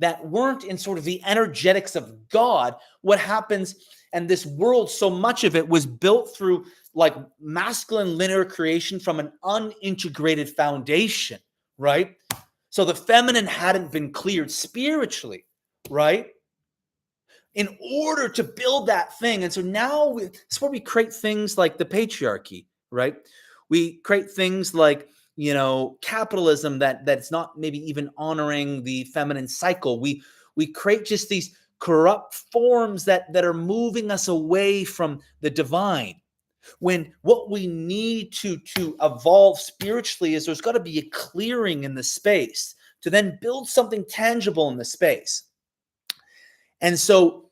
that weren't in sort of the energetics of God, what happens, and this world, so much of it was built through like masculine linear creation from an unintegrated foundation, right? So the feminine hadn't been cleared spiritually, right? In order to build that thing. And so now it's where we create things like the patriarchy, right? We create things like, capitalism that's not maybe even honoring the feminine cycle. We create just these corrupt forms that are moving us away from the divine. When what we need to evolve spiritually is there's got to be a clearing in the space to then build something tangible in the space. And so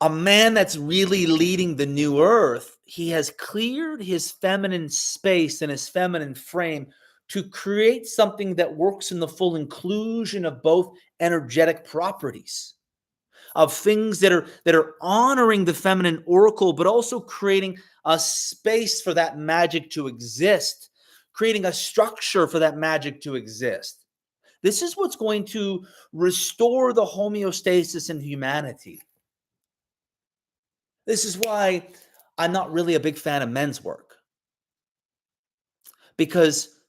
a man that's really leading the new earth, he has cleared his feminine space and his feminine frame to create something that works in the full inclusion of both energetic properties, of things that are honoring the feminine oracle, but also creating a space for that magic to exist, creating a structure for that magic to exist. This is what's going to restore the homeostasis in humanity. This is why I'm not really a big fan of men's work. Because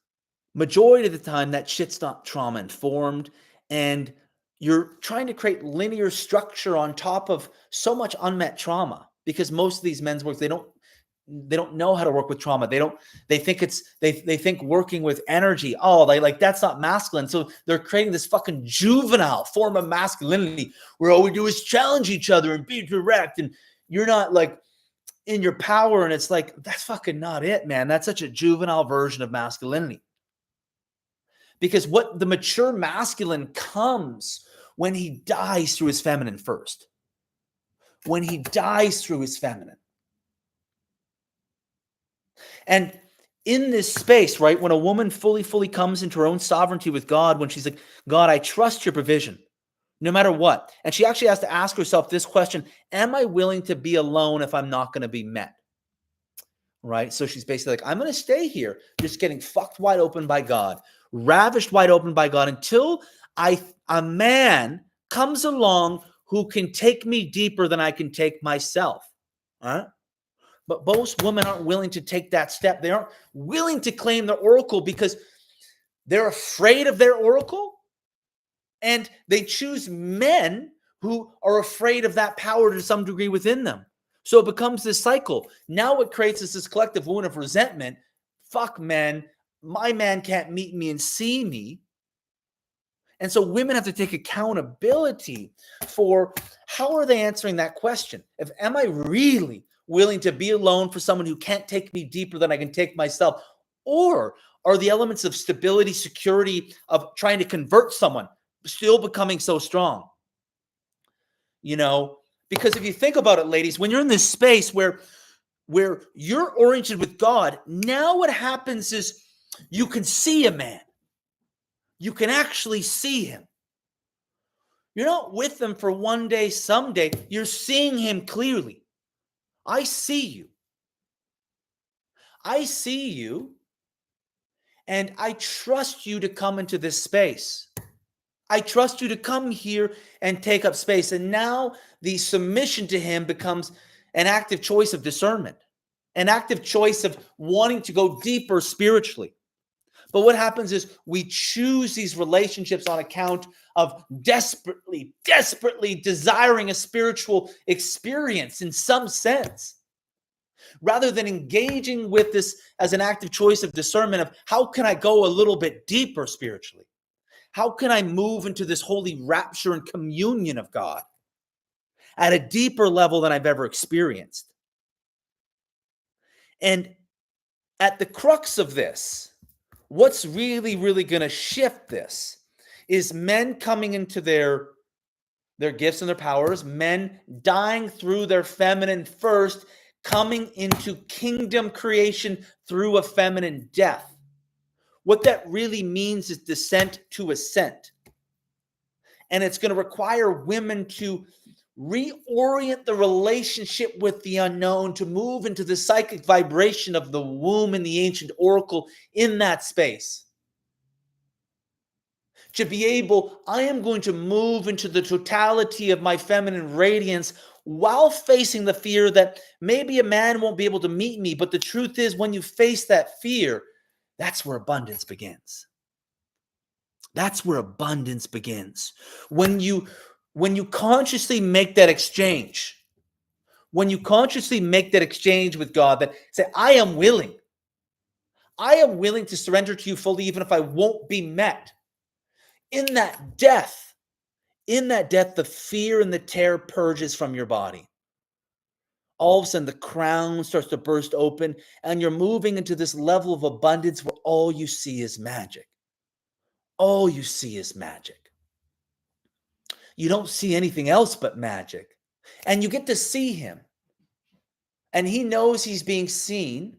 majority of the time that shit's not trauma informed, and you're trying to create linear structure on top of so much unmet trauma. Because most of these men's work, they don't don't know how to work with trauma. They think working with energy, oh, like that's not masculine. So they're creating this fucking juvenile form of masculinity where all we do is challenge each other and be direct, and you're not like in your power. And it's like, that's fucking not it, man. That's such a juvenile version of masculinity. Because what the mature masculine comes when he dies through his feminine first. When he dies through his feminine. And in this space, right, when a woman fully comes into her own sovereignty with God, when she's like, God, I trust your provision, no matter what. And she actually has to ask herself this question, am I willing to be alone if I'm not going to be met? Right? So she's basically like, I'm going to stay here, just getting fucked wide open by God, ravished wide open by God, until a man comes along who can take me deeper than I can take myself. All right? But most women aren't willing to take that step. They aren't willing to claim their oracle because they're afraid of their oracle. And they choose men who are afraid of that power to some degree within them. So it becomes this cycle. Now what creates is this collective wound of resentment. Fuck men. My man can't meet me and see me. And so women have to take accountability for how are they answering that question? Am I really willing to be alone for someone who can't take me deeper than I can take myself? Or are the elements of stability, security, of trying to convert someone still becoming so strong? You know, because if you think about it, ladies, when you're in this space where you're oriented with God, now what happens is you can see a man. You can actually see him. You're not with them for one day, someday. You're seeing him clearly. I see you. I see you. And I trust you to come into this space. I trust you to come here and take up space. And now the submission to him becomes an active choice of discernment, an active choice of wanting to go deeper spiritually. But what happens is we choose these relationships on account of desperately desiring a spiritual experience in some sense, rather than engaging with this as an active choice of discernment of how can I go a little bit deeper spiritually? How can I move into this holy rapture and communion of God at a deeper level than I've ever experienced? And at the crux of this, what's really going to shift this is men coming into their gifts and their powers, men dying through their feminine first, coming into kingdom creation through a feminine death. What that really means is descent to ascent. And it's going to require women to reorient the relationship with the unknown, to move into the psychic vibration of the womb and the ancient oracle in that space. To be able, I am going to move into the totality of my feminine radiance while facing the fear that maybe a man won't be able to meet me. But the truth is, when you face that fear, that's where abundance begins. That's where abundance begins. When you consciously make that exchange, with God, that say, I am willing to surrender to you fully, even if I won't be met. In that death, the fear and the terror purges from your body. All of a sudden, the crown starts to burst open, and you're moving into this level of abundance where all you see is magic. All you see is magic. You don't see anything else but magic. And you get to see him. And he knows he's being seen.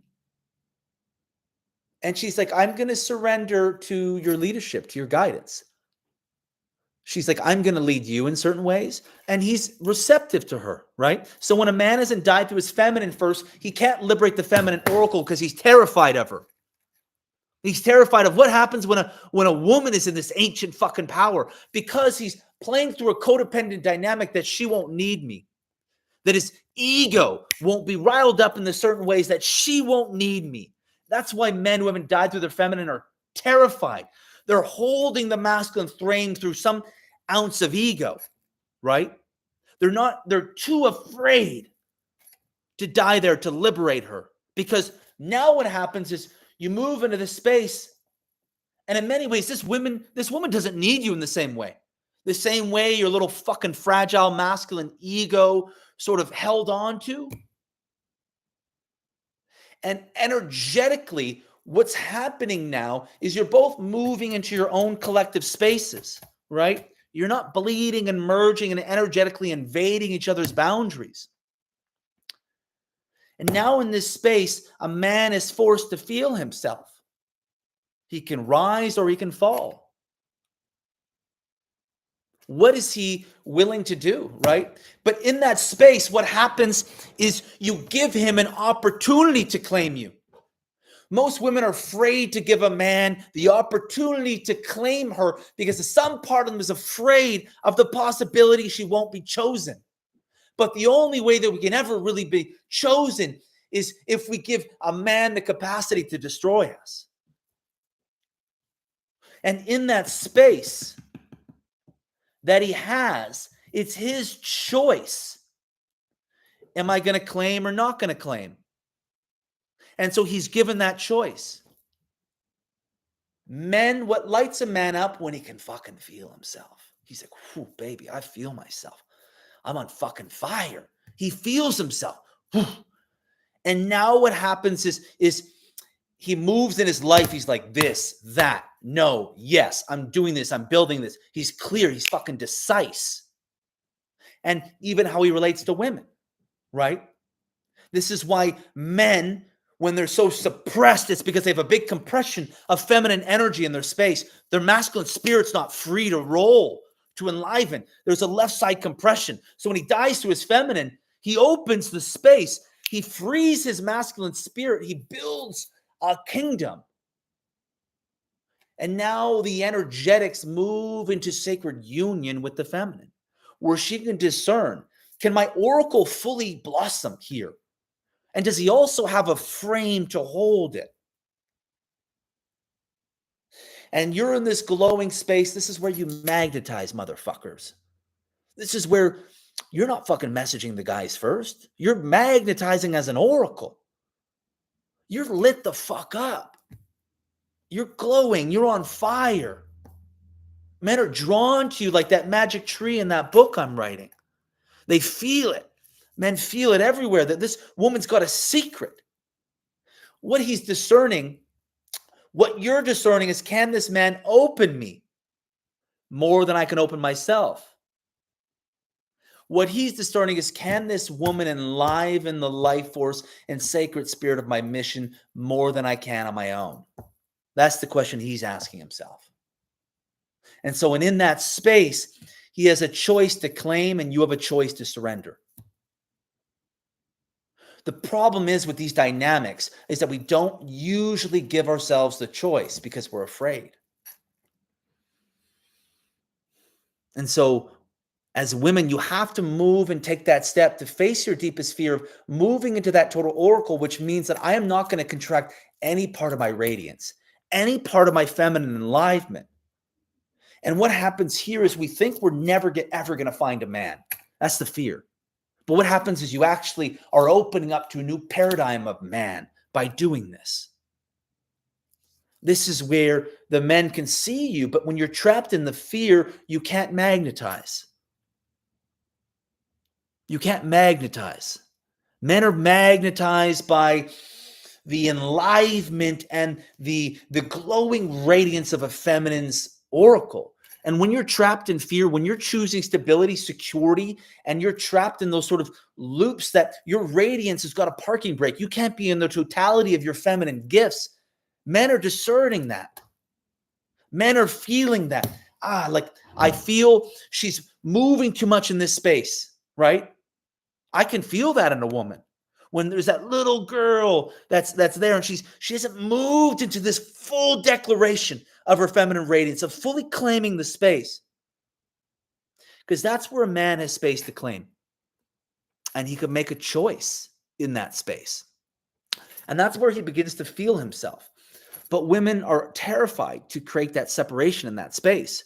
And she's like, I'm going to surrender to your leadership, to your guidance. She's like, I'm going to lead you in certain ways. And he's receptive to her, right? So when a man hasn't died through his feminine first, he can't liberate the feminine oracle because he's terrified of her. He's terrified of what happens when a woman is in this ancient fucking power, because he's playing through a codependent dynamic that she won't need me, that his ego won't be riled up in the certain ways that she won't need me. That's why men who haven't died through their feminine are terrified. They're holding the masculine flame through some ounce of ego, right? They're too afraid to die there to liberate her. Because now what happens is you move into this space, and in many ways, this woman doesn't need you in the same way. The same way your little fucking fragile masculine ego sort of held on to. And energetically, what's happening now is you're both moving into your own collective spaces, right? You're not bleeding and merging and energetically invading each other's boundaries. And now in this space, a man is forced to feel himself. He can rise or he can fall. What is he willing to do, right? But in that space, what happens is you give him an opportunity to claim you. Most women are afraid to give a man the opportunity to claim her because some part of them is afraid of the possibility she won't be chosen. But the only way that we can ever really be chosen is if we give a man the capacity to destroy us. And in that space that he has, it's his choice. Am I going to claim or not going to claim? And so he's given that choice. Men, what lights a man up when he can fucking feel himself? He's like, whew, baby, I feel myself. I'm on fucking fire. He feels himself. Whew. And now what happens is he moves in his life. He's like this, that, no, yes, I'm doing this. I'm building this. He's clear. He's fucking decisive. And even how he relates to women, right? This is why men, when they're so suppressed, it's because they have a big compression of feminine energy in their space. Their masculine spirit's not free to roll, to enliven. There's a left side compression. So when he dies to his feminine, he opens the space. He frees his masculine spirit. He builds a kingdom. And now the energetics move into sacred union with the feminine, where she can discern, can my oracle fully blossom here? And does he also have a frame to hold it? And you're in this glowing space. This is where you magnetize, motherfuckers. This is where you're not fucking messaging the guys first. You're magnetizing as an oracle. You're lit the fuck up. You're glowing. You're on fire. Men are drawn to you like that magic tree in that book I'm writing. They feel it. Men feel it everywhere that this woman's got a secret. What he's discerning, what you're discerning is, can this man open me more than I can open myself? What he's discerning is, can this woman enliven the life force and sacred spirit of my mission more than I can on my own? That's the question he's asking himself. And so, in that space, he has a choice to claim and you have a choice to surrender. The problem is with these dynamics is that we don't usually give ourselves the choice because we're afraid. And so as women, you have to move and take that step to face your deepest fear of moving into that total oracle, which means that I am not going to contract any part of my radiance, any part of my feminine enlivenment. And what happens here is we think we're never ever going to find a man. That's the fear. But what happens is you actually are opening up to a new paradigm of man by doing this. This is where the men can see you, but when you're trapped in the fear, you can't magnetize. You can't magnetize. Men are magnetized by the enlivenment and the glowing radiance of a feminine's oracle. And when you're trapped in fear, when you're choosing stability, security, and you're trapped in those sort of loops that your radiance has got a parking brake, you can't be in the totality of your feminine gifts. Men are discerning that. Men are feeling that. Like I feel she's moving too much in this space, right? I can feel that in a woman. When there's that little girl that's there and she hasn't moved into this full declaration of her feminine radiance, of fully claiming the space. Because that's where a man has space to claim. And he could make a choice in that space. And that's where he begins to feel himself. But women are terrified to create that separation in that space,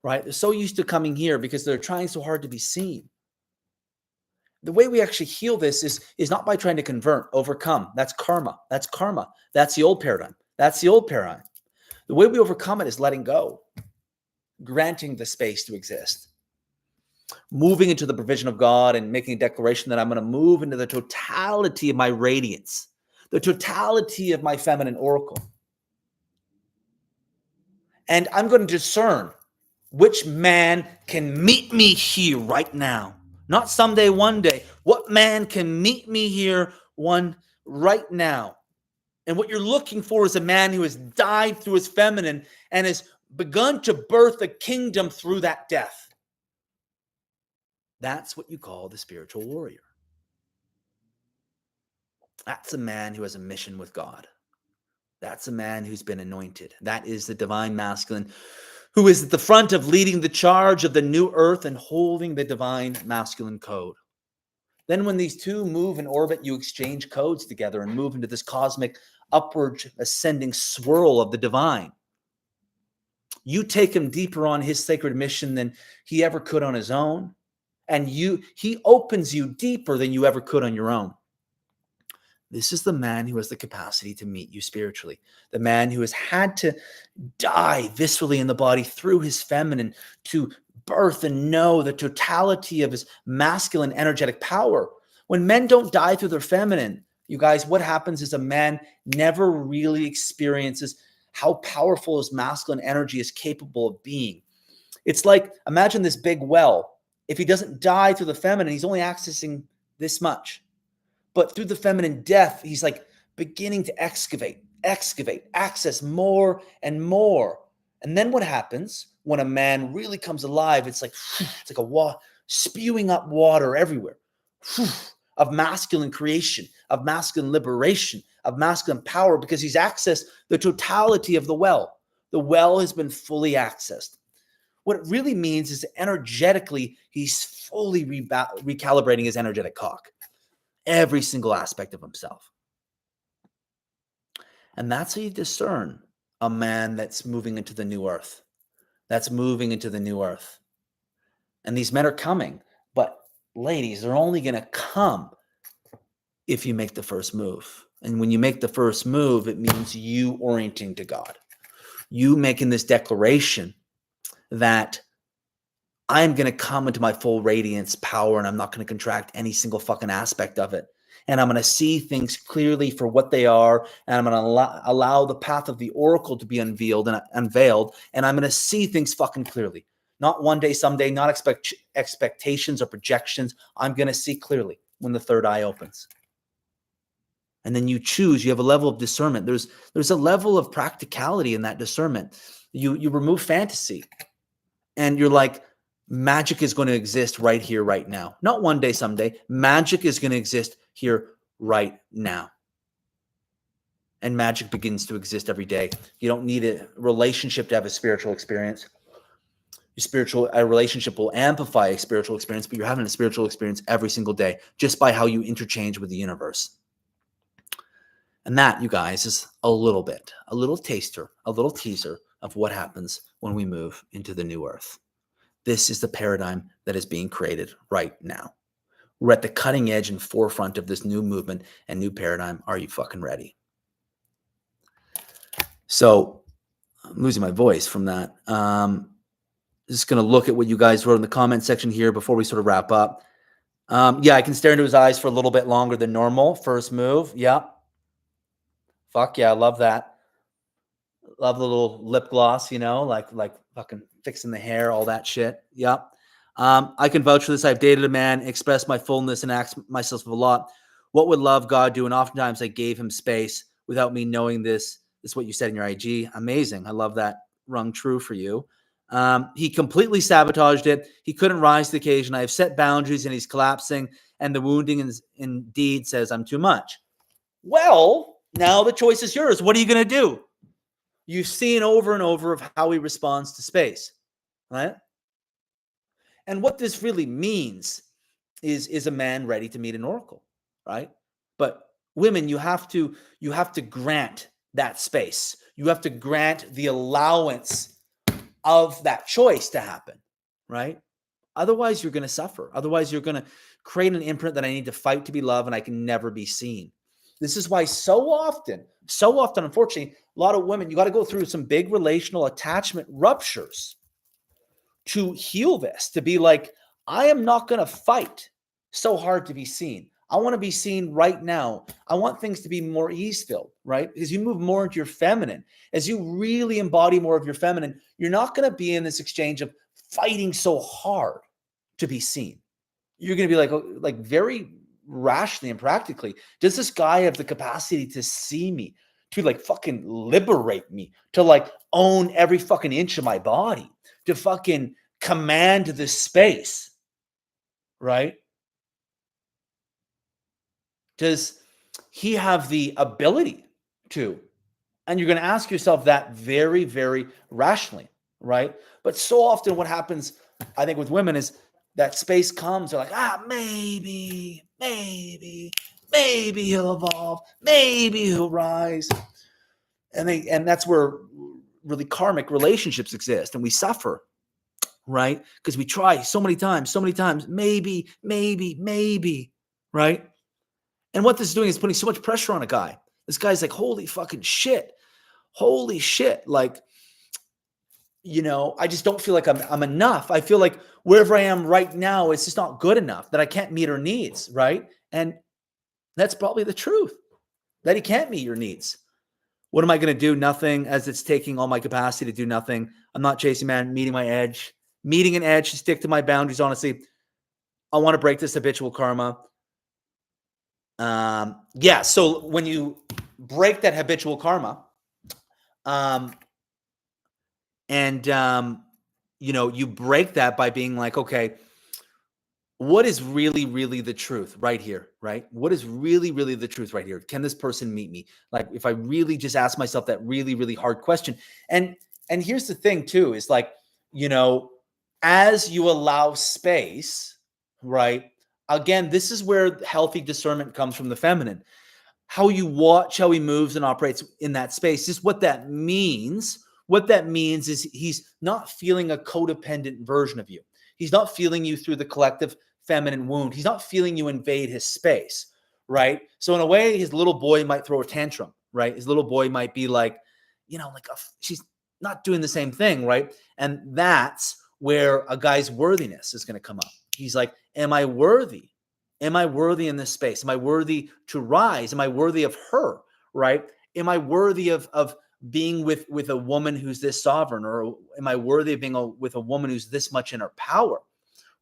right? They're so used to coming here because they're trying so hard to be seen. The way we actually heal this is not by trying to convert, overcome. That's karma. That's karma. That's the old paradigm. That's the old paradigm. The way we overcome it is letting go, granting the space to exist, moving into the provision of God and making a declaration that I'm going to move into the totality of my radiance, the totality of my feminine oracle. And I'm going to discern which man can meet me here right now. Not someday, one day. What man can meet me here right now? And what you're looking for is a man who has died through his feminine and has begun to birth a kingdom through that death. That's what you call the spiritual warrior. That's a man who has a mission with God. That's a man who's been anointed. That is the divine masculine who is at the front of leading the charge of the new earth and holding the divine masculine code. Then when these two move in orbit, you exchange codes together and move into this cosmic upward ascending swirl of the divine. You take him deeper on his sacred mission than he ever could on his own. And he opens you deeper than you ever could on your own. This is the man who has the capacity to meet you spiritually. The man who has had to die viscerally in the body through his feminine to birth and know the totality of his masculine energetic power. When men don't die through their feminine, you guys, what happens is a man never really experiences how powerful his masculine energy is capable of being. It's like, imagine this big well. If he doesn't die through the feminine, he's only accessing this much. But through the feminine death, he's like beginning to excavate, access more and more. And then what happens when a man really comes alive? It's like a spewing up water everywhere of masculine creation, of masculine liberation, of masculine power, because he's accessed the totality of the well. The well has been fully accessed. What it really means is that energetically, he's fully recalibrating his energetic cock. Every single aspect of himself. And that's how you discern a man that's moving into the new earth. That's moving into the new earth. And these men are coming. But ladies, they're only going to come if you make the first move. And when you make the first move, it means you orienting to God. You making this declaration that I'm going to come into my full radiance power, and I'm not going to contract any single fucking aspect of it. And I'm going to see things clearly for what they are. And I'm going to allow the path of the oracle to be unveiled, and I'm going to see things fucking clearly. Not one day, someday, not expectations or projections. I'm going to see clearly when the third eye opens. And then you choose, you have a level of discernment. There's a level of practicality in that discernment. You remove fantasy, and you're like, magic is going to exist right here, right now. Not one day, someday. Magic is going to exist here, right now. And magic begins to exist every day. You don't need a relationship to have a spiritual experience. A relationship will amplify a spiritual experience, but you're having a spiritual experience every single day just by how you interchange with the universe. And that, you guys, is a little taster, a little teaser of what happens when we move into the new earth. This is the paradigm that is being created right now. We're at the cutting edge and forefront of this new movement and new paradigm. Are you fucking ready? So I'm losing my voice from that. Just going to look at what you guys wrote in the comment section here before we sort of wrap up. Yeah, I can stare into his eyes for a little bit longer than normal. First move. Yeah. Fuck yeah, I love that. Love the little lip gloss, like fucking fixing the hair, all that shit. Yep. I can vouch for this. I've dated a man, expressed my fullness, and asked myself a lot, what would love God do? And oftentimes I gave him space without me knowing this. This is what you said in your IG. Amazing. I love that. Rung true for you. He completely sabotaged it. He couldn't rise to the occasion. I have set boundaries and he's collapsing. And the wounding indeed says I'm too much. Well, now the choice is yours. What are you going to do? You've seen over and over of how he responds to space, right? And what this really means is a man ready to meet an oracle, right? But women, you have to grant that space. You have to grant the allowance of that choice to happen, right? Otherwise, you're going to suffer. Otherwise, you're going to create an imprint that I need to fight to be loved and I can never be seen. This is why so often, unfortunately, a lot of women, you got to go through some big relational attachment ruptures to heal this, to be like, I am not going to fight so hard to be seen. I want to be seen right now. I want things to be more ease-filled, right? Because you move more into your feminine. As you really embody more of your feminine, you're not going to be in this exchange of fighting so hard to be seen. You're going to be like very rationally and practically, does this guy have the capacity to see me, to like fucking liberate me, to like own every fucking inch of my body, to fucking command this space, right? Does he have the ability to? And you're going to ask yourself that very, very rationally, right? But so often what happens, I think, with women is that space comes, they're like, maybe he'll evolve, maybe he'll rise. And that's where really karmic relationships exist, and we suffer, right? Because we try so many times, maybe, right? And what this is doing is putting so much pressure on a guy. This guy's like, holy fucking shit. Like, I just don't feel like I'm enough. I feel like wherever I am right now, it's just not good enough, that I can't meet her needs, right? And that's probably the truth, that he can't meet your needs. What am I going to do? Nothing, as it's taking all my capacity to do nothing. I'm not chasing, man, meeting an edge to stick to my boundaries. Honestly, I want to break this habitual karma. So when you break that habitual karma, you break that by being like, okay, what is really, really the truth right here, right? What is really, really the truth right here? Can this person meet me? Like, if I really just ask myself that really, really hard question. And here's the thing too, is like, as you allow space, right? Again, this is where healthy discernment comes from the feminine. How you watch how he moves and operates in that space. Just what that means. What that means is he's not feeling a codependent version of you. He's not feeling you through the collective feminine wound. He's not feeling you invade his space, right? So in a way, his little boy might throw a tantrum, right? His little boy might be like, she's not doing the same thing, right? And that's where a guy's worthiness is going to come up. He's like, am I worthy? Am I worthy in this space? Am I worthy to rise? Am I worthy of her, right? Am I worthy of being with a woman who's this sovereign? Or am I worthy of being with a woman who's this much in her power,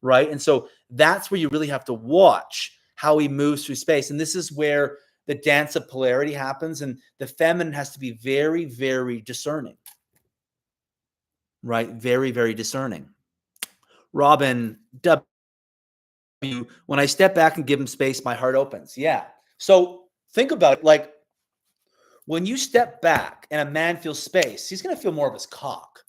right? And so that's where you really have to watch how he moves through space. And this is where the dance of polarity happens. And the feminine has to be very, very discerning, right? Very, very discerning. Robin W. When I step back and give him space, my heart opens. Yeah. So think about it. Like, when you step back and a man feels space, he's going to feel more of his cock.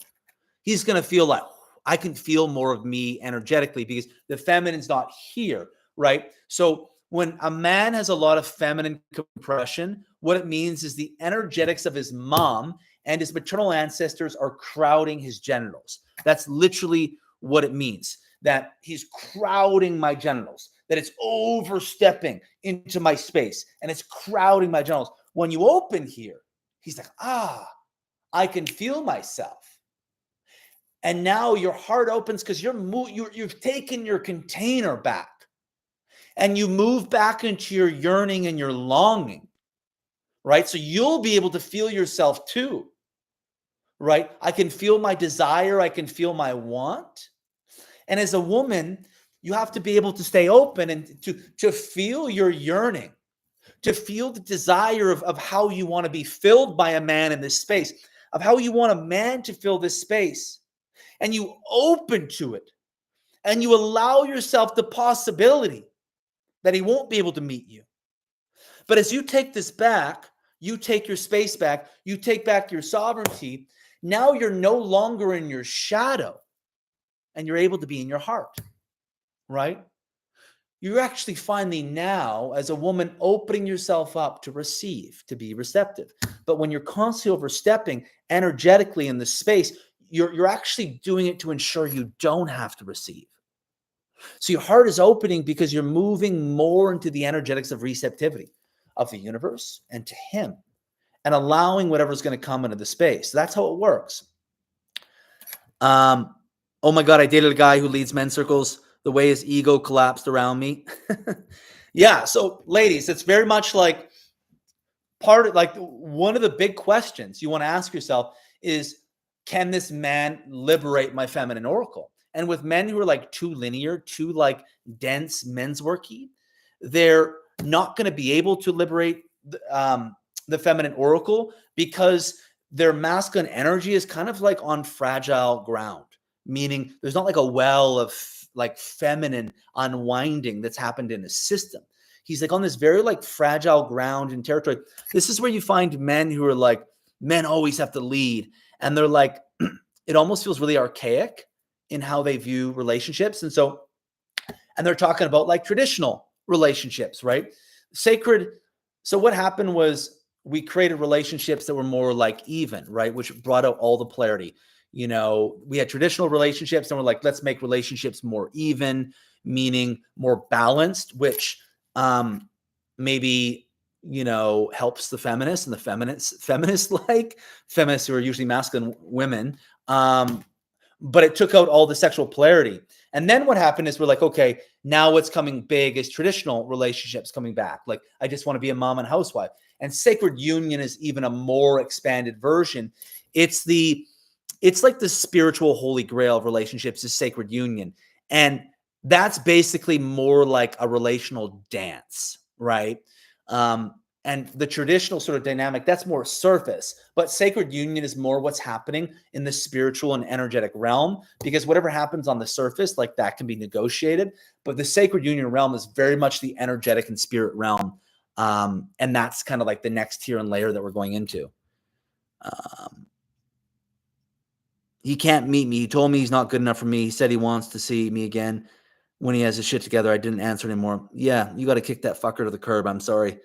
He's going to feel like, I can feel more of me energetically because the feminine's not here, right? So when a man has a lot of feminine compression, what it means is the energetics of his mom and his maternal ancestors are crowding his genitals. That's literally what it means. That he's crowding my genitals, that it's overstepping into my space and it's crowding my genitals. When you open here, he's like, I can feel myself. And now your heart opens because you've taken your container back and you move back into your yearning and your longing, right? So you'll be able to feel yourself too, right? I can feel my desire. I can feel my want. And as a woman, you have to be able to stay open and to feel your yearning, to feel the desire of how you want to be filled by a man in this space, of how you want a man to fill this space. And you open to it and you allow yourself the possibility that he won't be able to meet you. But as you take this back, you take your space back, you take back your sovereignty, now you're no longer in your shadow. And you're able to be in your heart, right? You're actually finally now, as a woman, opening yourself up to receive, to be receptive. But when you're constantly overstepping energetically in the space, you're actually doing it to ensure you don't have to receive. So your heart is opening because you're moving more into the energetics of receptivity of the universe and to him, and allowing whatever's going to come into the space. That's how it works. Oh my God, I dated a guy who leads men's circles. The way his ego collapsed around me. Yeah. So ladies, it's very much like one of the big questions you want to ask yourself is, can this man liberate my feminine oracle? And with men who are like too linear, too like dense men's worky, they're not going to be able to liberate the feminine oracle because their masculine energy is kind of like on fragile ground, meaning there's not like a well of like feminine unwinding that's happened in his system. He's like on this very like fragile ground and territory. This is where you find men who are like, men always have to lead. And they're like, it almost feels really archaic in how they view relationships. And they're talking about like traditional relationships, right? Sacred. So what happened was we created relationships that were more like even, right? Which brought out all the polarity. You know, we had traditional relationships and we're like, let's make relationships more even, meaning more balanced, which maybe, you know, helps the feminists and the feminists who are usually masculine women. But it took out all the sexual polarity. And then what happened is we're like, okay, now what's coming big is traditional relationships coming back. Like, I just want to be a mom and housewife. And sacred union is even a more expanded version. It's like the spiritual holy grail of relationships is sacred union. And that's basically more like a relational dance, right? And the traditional sort of dynamic, that's more surface, but sacred union is more what's happening in the spiritual and energetic realm, because whatever happens on the surface, like that can be negotiated, but the sacred union realm is very much the energetic and spirit realm. And that's kind of like the next tier and layer that we're going into. He can't meet me. He told me he's not good enough for me. He said he wants to see me again when he has his shit together. I didn't answer anymore. Yeah, you got to kick that fucker to the curb. I'm sorry.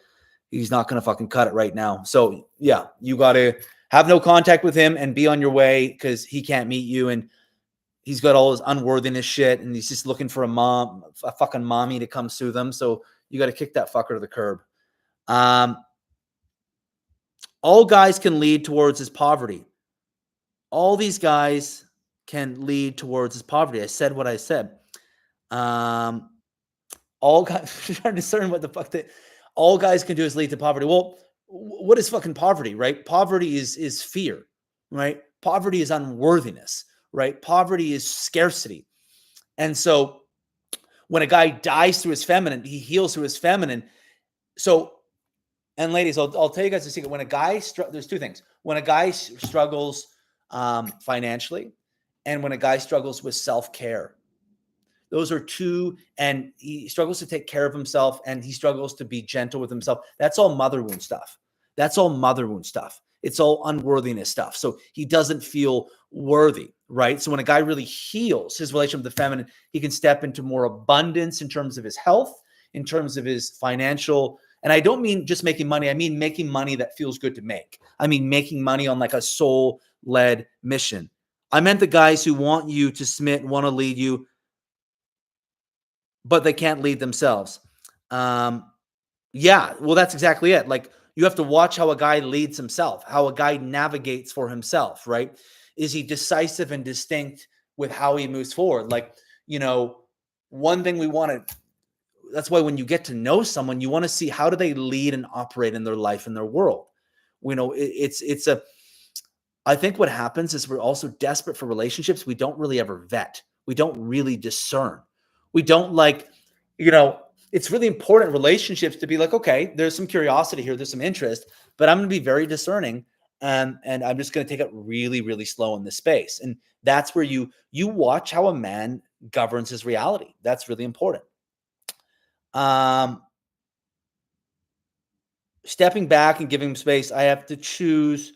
He's not going to fucking cut it right now. So yeah, you got to have no contact with him and be on your way because he can't meet you. And he's got all his unworthiness shit and he's just looking for a fucking mommy to come soothe him. So you got to kick that fucker to the curb. All guys can lead towards his poverty. All these guys can lead towards his poverty. I said what I said. All guys trying to discern what the fuck that all guys can do is lead to poverty. Well, what is fucking poverty, right? Poverty is fear, right? Poverty is unworthiness, right? Poverty is scarcity. And so when a guy dies through his feminine, he heals through his feminine. So, and ladies, I'll tell you guys a secret. When a guy, there's two things. When a guy struggles financially, and when a guy struggles with self-care, those are two, and he struggles to take care of himself and he struggles to be gentle with himself. That's all mother wound stuff. It's all unworthiness stuff. So he doesn't feel worthy, right? So when a guy really heals his relation with the feminine, he can step into more abundance in terms of his health, in terms of his financial. And I don't mean just making money. I mean making money that feels good to make. I mean making money on like a soul-led mission. I meant the guys who want you to submit, want to lead you, but they can't lead themselves. Yeah, well, that's exactly it. Like, you have to watch how a guy leads himself, how a guy navigates for himself, right? Is he decisive and distinct with how he moves forward? Like, you know, one thing we want to, that's why when you get to know someone, you want to see how do they lead and operate in their life, in their world. You know, I think what happens is we're also desperate for relationships. We don't really ever vet. We don't really discern. We don't like, you know, it's really important in relationships to be like, okay, there's some curiosity here, there's some interest, but I'm going to be very discerning, and I'm just going to take it really, really slow in this space. And that's where you watch how a man governs his reality. That's really important. Stepping back and giving him space. I have to choose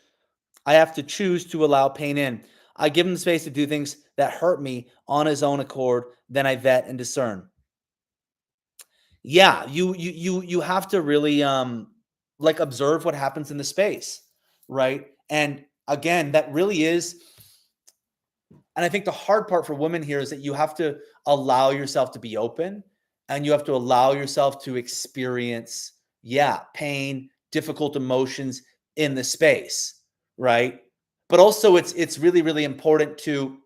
to allow pain in. I give him the space to do things that hurt me on his own accord. Then I vet and discern. Yeah, you have to really like observe what happens in the space, right? And again, that really is, and I think the hard part for women here is that you have to allow yourself to be open, and you have to allow yourself to experience, pain, difficult emotions in the space, right? But also it's really, really important to,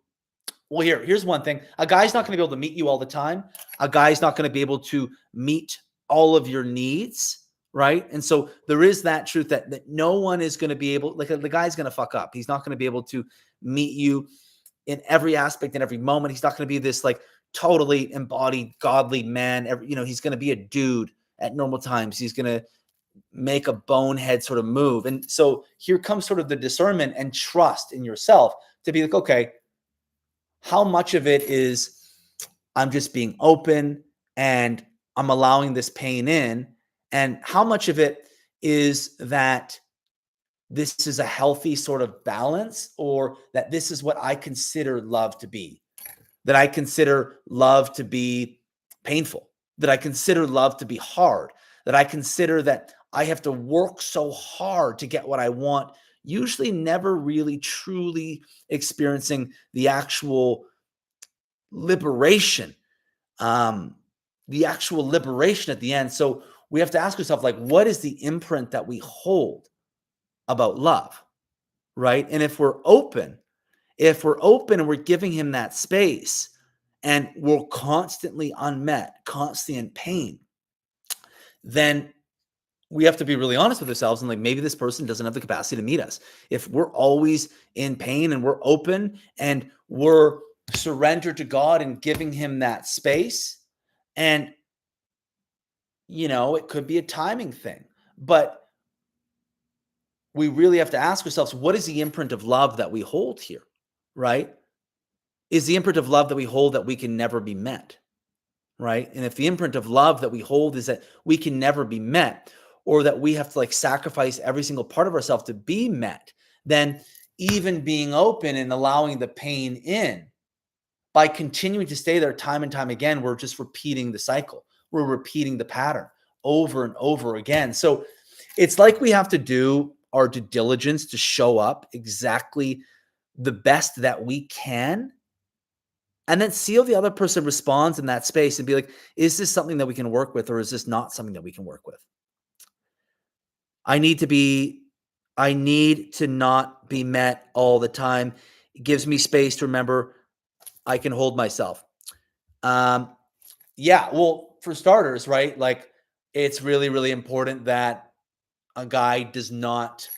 well, here's one thing. A guy's not going to be able to meet you all the time. A guy's not going to be able to meet all of your needs, right? And so there is that truth that no one is going to be able, like the guy's going to fuck up. He's not going to be able to meet you in every aspect, in every moment. He's not going to be this like totally embodied, godly man. He's going to be a dude at normal times. He's going to make a bonehead sort of move. And so here comes sort of the discernment and trust in yourself to be like, okay, how much of it is I'm just being open and I'm allowing this pain in, and how much of it is that this is a healthy sort of balance, or that this is what I consider love to be, that I consider love to be painful, that I consider love to be hard, that I consider that I have to work so hard to get what I want, usually never really truly experiencing the actual liberation, the actual liberation at the end. So we have to ask ourselves, like, what is the imprint that we hold about love, right? And if we're open and we're giving him that space, and we're constantly unmet, constantly in pain, then we have to be really honest with ourselves and like, maybe this person doesn't have the capacity to meet us. If we're always in pain and we're open and we're surrendered to God and giving him that space, and it could be a timing thing, but we really have to ask ourselves, what is the imprint of love that we hold here, right? Is the imprint of love that we hold that we can never be met, right? And if the imprint of love that we hold is that we can never be met, or that we have to like sacrifice every single part of ourselves to be met, then even being open and allowing the pain in, by continuing to stay there time and time again, we're just repeating the cycle. We're repeating the pattern over and over again. So it's like we have to do our due diligence to show up exactly the best that we can, and then see how the other person responds in that space and be like, is this something that we can work with, or is this not something that we can work with? I need to not be met all the time. It gives me space to remember I can hold myself. Well, for starters, right? Like, it's really, really important that a guy does not,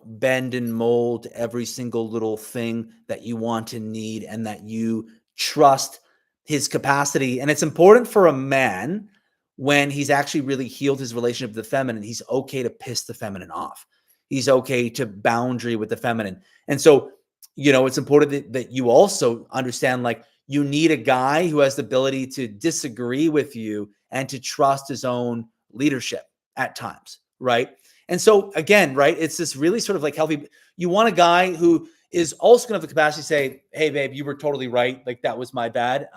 bend and mold every single little thing that you want and need, and that you trust his capacity. And it's important for a man, when he's actually really healed his relationship with the feminine, he's okay to piss the feminine off. He's okay to boundary with the feminine. And so, it's important that you also understand, like, you need a guy who has the ability to disagree with you and to trust his own leadership at times, right? And so again, right, it's this really sort of like healthy, you want a guy who is also going to have the capacity to say, hey, babe, you were totally right. Like, that was my bad.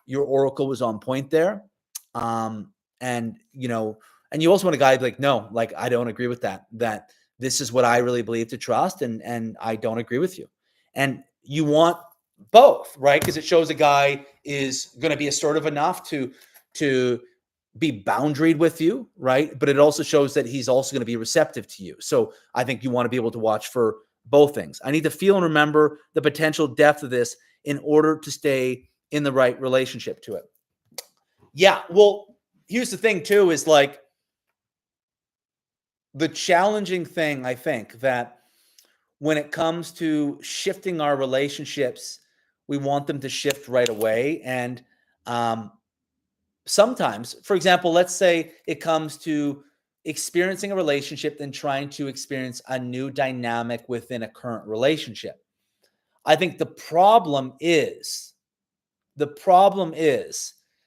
Your oracle was on point there. And you also want a guy like, no, like, I don't agree with that this is what I really believe to trust. And I don't agree with you. And you want both, right? Because it shows a guy is going to be assertive enough to be boundaried with you, right? But it also shows that he's also going to be receptive to you. So I think you want to be able to watch for both things. I need to feel and remember the potential depth of this in order to stay in the right relationship to it. Yeah, well, here's the thing too, is like, the challenging thing, I think, that when it comes to shifting our relationships, we want them to shift right away. And sometimes, for example, let's say it comes to experiencing a relationship and trying to experience a new dynamic within a current relationship. I think the problem is,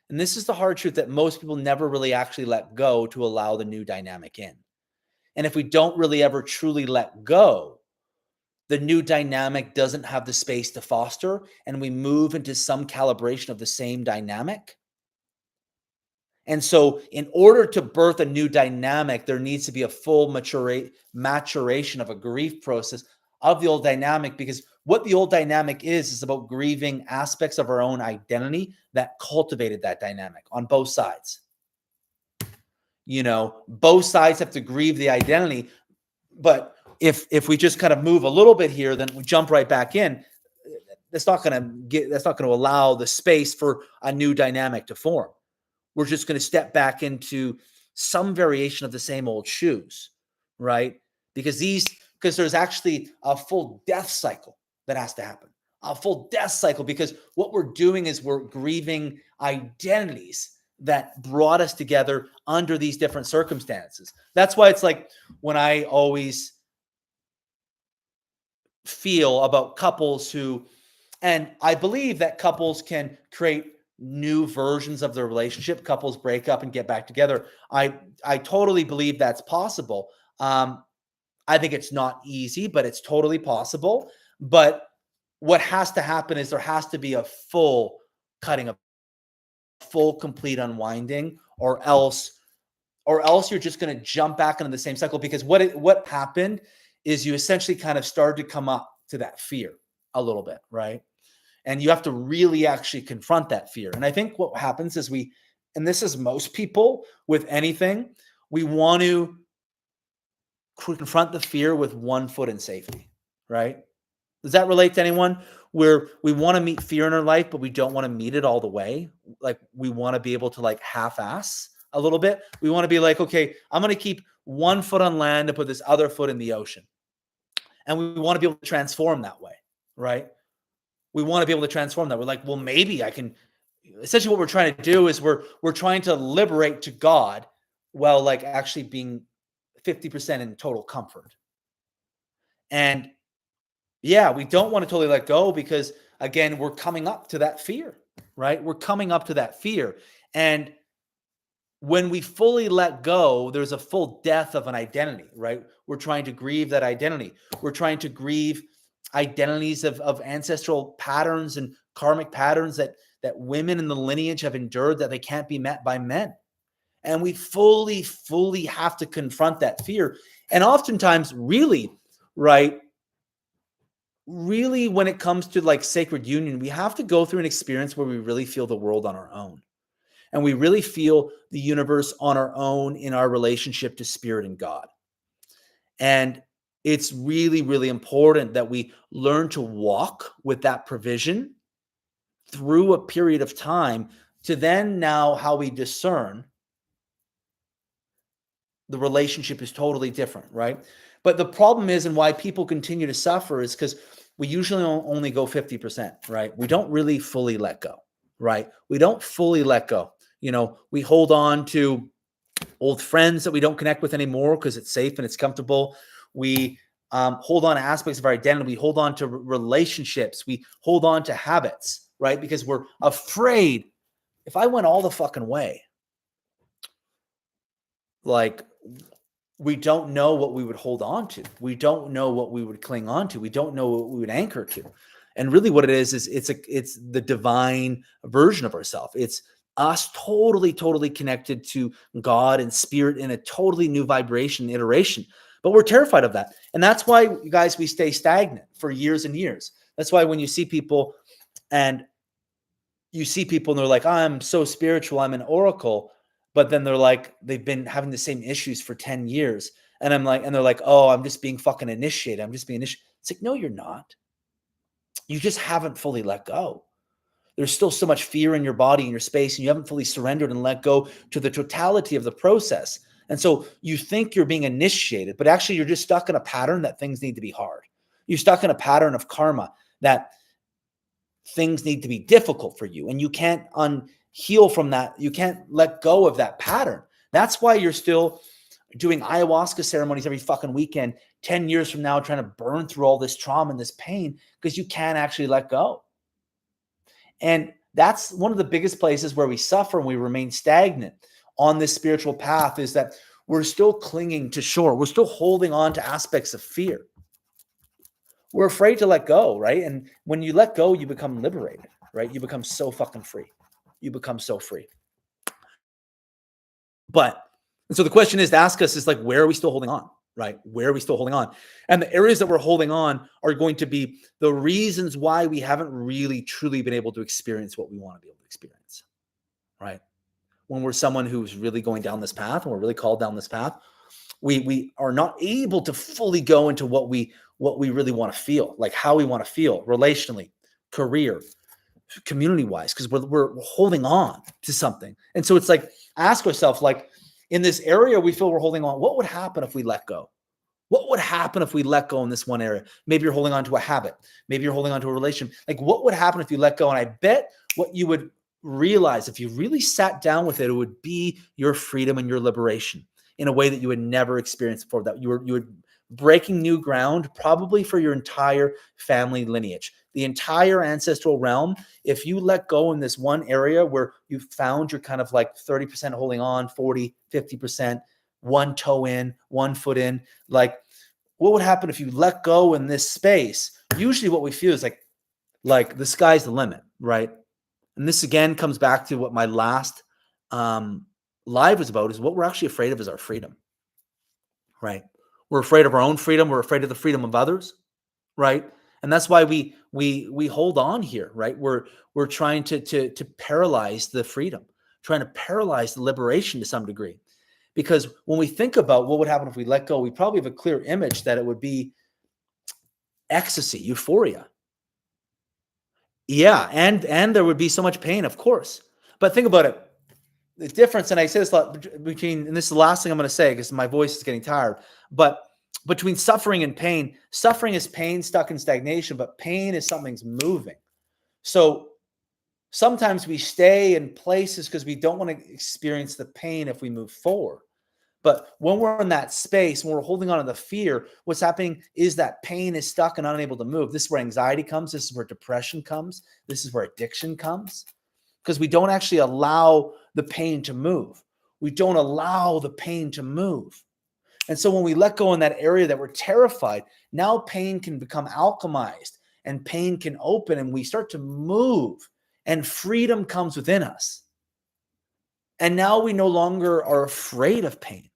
and this is the hard truth, that most people never really actually let go to allow the new dynamic in. And if we don't really ever truly let go, the new dynamic doesn't have the space to foster, and we move into some calibration of the same dynamic. And so in order to birth a new dynamic, there needs to be a full maturation of a grief process of the old dynamic, because what the old dynamic is about grieving aspects of our own identity that cultivated that dynamic on both sides. Both sides have to grieve the identity, but if we just kind of move a little bit here, then we jump right back in. That's not going to allow the space for a new dynamic to form. We're just going to step back into some variation of the same old shoes, right? Because there's actually a full death cycle that has to happen, a full death cycle, because what we're doing is we're grieving identities that brought us together under these different circumstances. That's why it's like when I always feel about couples who, and I believe that couples can create new versions of their relationship. Couples break up and get back together. I totally believe that's possible. I think it's not easy, but it's totally possible. But what has to happen is there has to be a full cutting, a full complete unwinding, or else you're just going to jump back into the same cycle. Because what happened is you essentially kind of started to come up to that fear a little bit, right? And you have to really actually confront that fear. And I think what happens is and this is most people with anything, we want to confront the fear with one foot in safety, right? Does that relate to anyone? Where we want to meet fear in our life, but we don't want to meet it all the way. Like we want to be able to like half-ass a little bit. We want to be like, okay, I'm going to keep one foot on land and put this other foot in the ocean. And we want to be able to transform that way, right? We want to be able to transform that. We're like, well, maybe I can. Essentially what we're trying to do is we're trying to liberate to God while like actually being 50% in total comfort. And yeah, we don't want to totally let go because again, we're coming up to that fear, right? We're coming up to that fear. And when we fully let go, there's a full death of an identity, right? We're trying to grieve that identity. We're trying to grieve identities of ancestral patterns and karmic patterns that women in the lineage have endured that they can't be met by men. And we fully have to confront that fear. And oftentimes, really, right, really when it comes to like sacred union, we have to go through an experience where we really feel the world on our own. And we really feel the universe on our own in our relationship to spirit and God. And it's really, really important that we learn to walk with that provision through a period of time to then now how we discern the relationship is totally different, right? But the problem is, and why people continue to suffer is because we usually only go 50%, right? We don't really fully let go, right? We don't fully let go. We hold on to old friends that we don't connect with anymore because it's safe and it's comfortable. We hold on to aspects of our identity. We hold on to relationships. We hold on to habits, right? Because we're afraid if I went all the fucking way, like we don't know what we would hold on to. We don't know what we would cling on to. We don't know what we would anchor to. And really what it is it's the divine version of ourselves. It's us totally connected to God and spirit in a totally new vibration iteration. But we're terrified of that. And that's why, guys, we stay stagnant for years and years. That's why when you see people and they're like, I'm so spiritual, I'm an oracle. But then they're like, they've been having the same issues for 10 years. And they're like, oh, I'm just being fucking initiated. I'm just being initiated. It's like, no, you're not. You just haven't fully let go. There's still so much fear in your body and your space, and you haven't fully surrendered and let go to the totality of the process. And so you think you're being initiated, but actually you're just stuck in a pattern that things need to be hard. You're stuck in a pattern of karma that things need to be difficult for you, and you can't heal from that. You can't let go of that pattern. That's why you're still doing ayahuasca ceremonies every fucking weekend, 10 years from now, trying to burn through all this trauma and this pain because you can't actually let go. And that's one of the biggest places where we suffer and we remain stagnant on this spiritual path, is that we're still clinging to shore. We're still holding on to aspects of fear. We're afraid to let go, right? And when you let go, you become liberated, right? You become so fucking free. You become so free. And so the question is to ask us is like, where are we still holding on? right? Where are we still holding on? And the areas that we're holding on are going to be the reasons why we haven't really truly been able to experience what we want to be able to experience, right? When we're someone who's really going down this path, and we're really called down this path, we are not able to fully go into what we really want to feel, like how we want to feel relationally, career, community wise, because we're holding on to something. And so it's like, ask ourselves, like, in this area we feel we're holding on, what would happen if we let go? What would happen if we let go in this one area? Maybe you're holding on to a habit. Maybe you're holding on to a relation. Like, what would happen if you let go? And I bet what you would realize, if you really sat down with it, it would be your freedom and your liberation in a way that you had never experienced before. That you were breaking new ground, probably for your entire family lineage, the entire ancestral realm. If you let go in this one area where you found you're kind of like 30% holding on, 40, 50%, one toe in, one foot in, like, what would happen if you let go in this space? Usually what we feel is like the sky's the limit, right? And this again comes back to what my last live was about, is what we're actually afraid of is our freedom, right? We're afraid of our own freedom. We're afraid of the freedom of others, right? And that's why we hold on here, right? We're trying to paralyze the freedom, trying to paralyze the liberation to some degree. Because when we think about what would happen if we let go, we probably have a clear image that it would be ecstasy, euphoria. Yeah, and there would be so much pain, of course. But think about it. The difference, and I say this a lot between, and this is the last thing I'm going to say because my voice is getting tired, but between suffering and pain, suffering is pain stuck in stagnation, but pain is something's moving. So sometimes we stay in places because we don't want to experience the pain if we move forward. But when we're in that space, when we're holding on to the fear, what's happening is that pain is stuck and unable to move. This is where anxiety comes. This is where depression comes. This is where addiction comes, because we don't actually allow the pain to move. We don't allow the pain to move. And so when we let go in that area that we're terrified, now pain can become alchemized and pain can open and we start to move and freedom comes within us. And now we no longer are afraid of pain,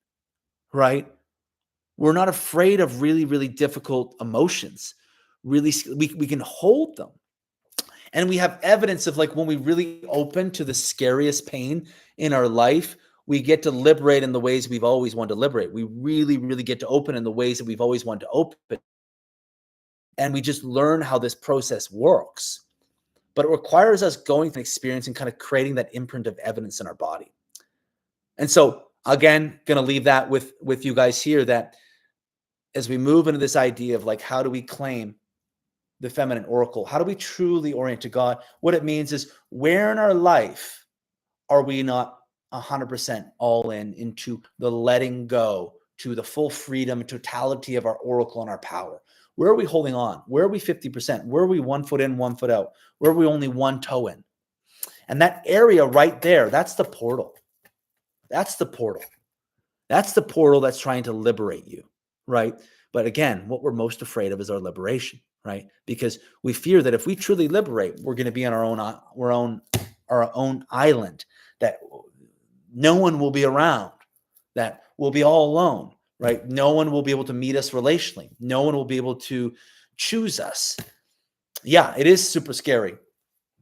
right? We're not afraid of really, really difficult emotions. Really, we can hold them. And we have evidence of, like, when we really open to the scariest pain in our life, we get to liberate in the ways we've always wanted to liberate. We really, really get to open in the ways that we've always wanted to open. And we just learn how this process works. But it requires us going through an experience and kind of creating that imprint of evidence in our body. And so, again, going to leave that with you guys here, that as we move into this idea of, like, how do we claim the feminine oracle? How do we truly orient to God? What it means is, where in our life are we not 100% all in into the letting go, to the full freedom and totality of our oracle and our power? Where are we holding on? Where are we 50%? Where are we 1 foot in, 1 foot out? Where are we only one toe in? And that area right there, that's the portal. That's the portal. That's the portal that's trying to liberate you, right? But again, what we're most afraid of is our liberation, right? Because we fear that if we truly liberate, we're going to be on our own island, that no one will be around, that we'll be all alone, right? No one will be able to meet us relationally. No one will be able to choose us. Yeah, it is super scary.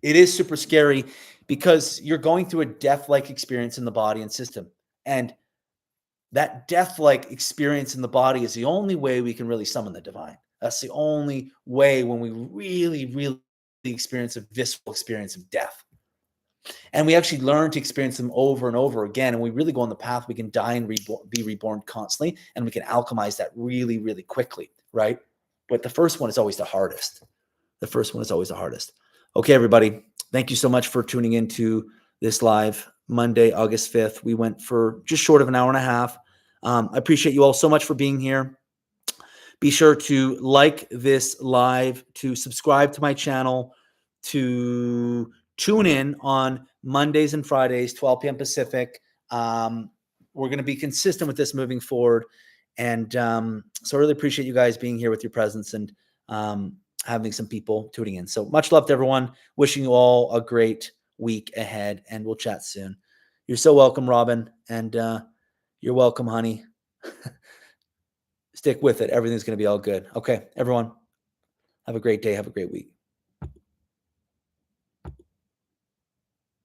It is super scary because you're going through a death-like experience in the body and system. And that death-like experience in the body is the only way we can really summon the divine. That's the only way when we really, really experience a visceral experience of death. And we actually learn to experience them over and over again. And we really go on the path, we can die and be reborn constantly. And we can alchemize that really, really quickly, right? But the first one is always the hardest. The first one is always the hardest. Okay, everybody. Thank you so much for tuning into this live Monday, August 5th. We went for just short of an hour and a half. I appreciate you all so much for being here. Be sure to like this live, to subscribe to my channel, to tune in on Mondays and Fridays, 12 p.m. Pacific. We're going to be consistent with this moving forward. And so I really appreciate you guys being here with your presence and having some people tuning in. So much love to everyone. Wishing you all a great week ahead, and we'll chat soon. You're so welcome, Robin. And you're welcome, honey. Stick with it. Everything's going to be all good. Okay, everyone, have a great day. Have a great week.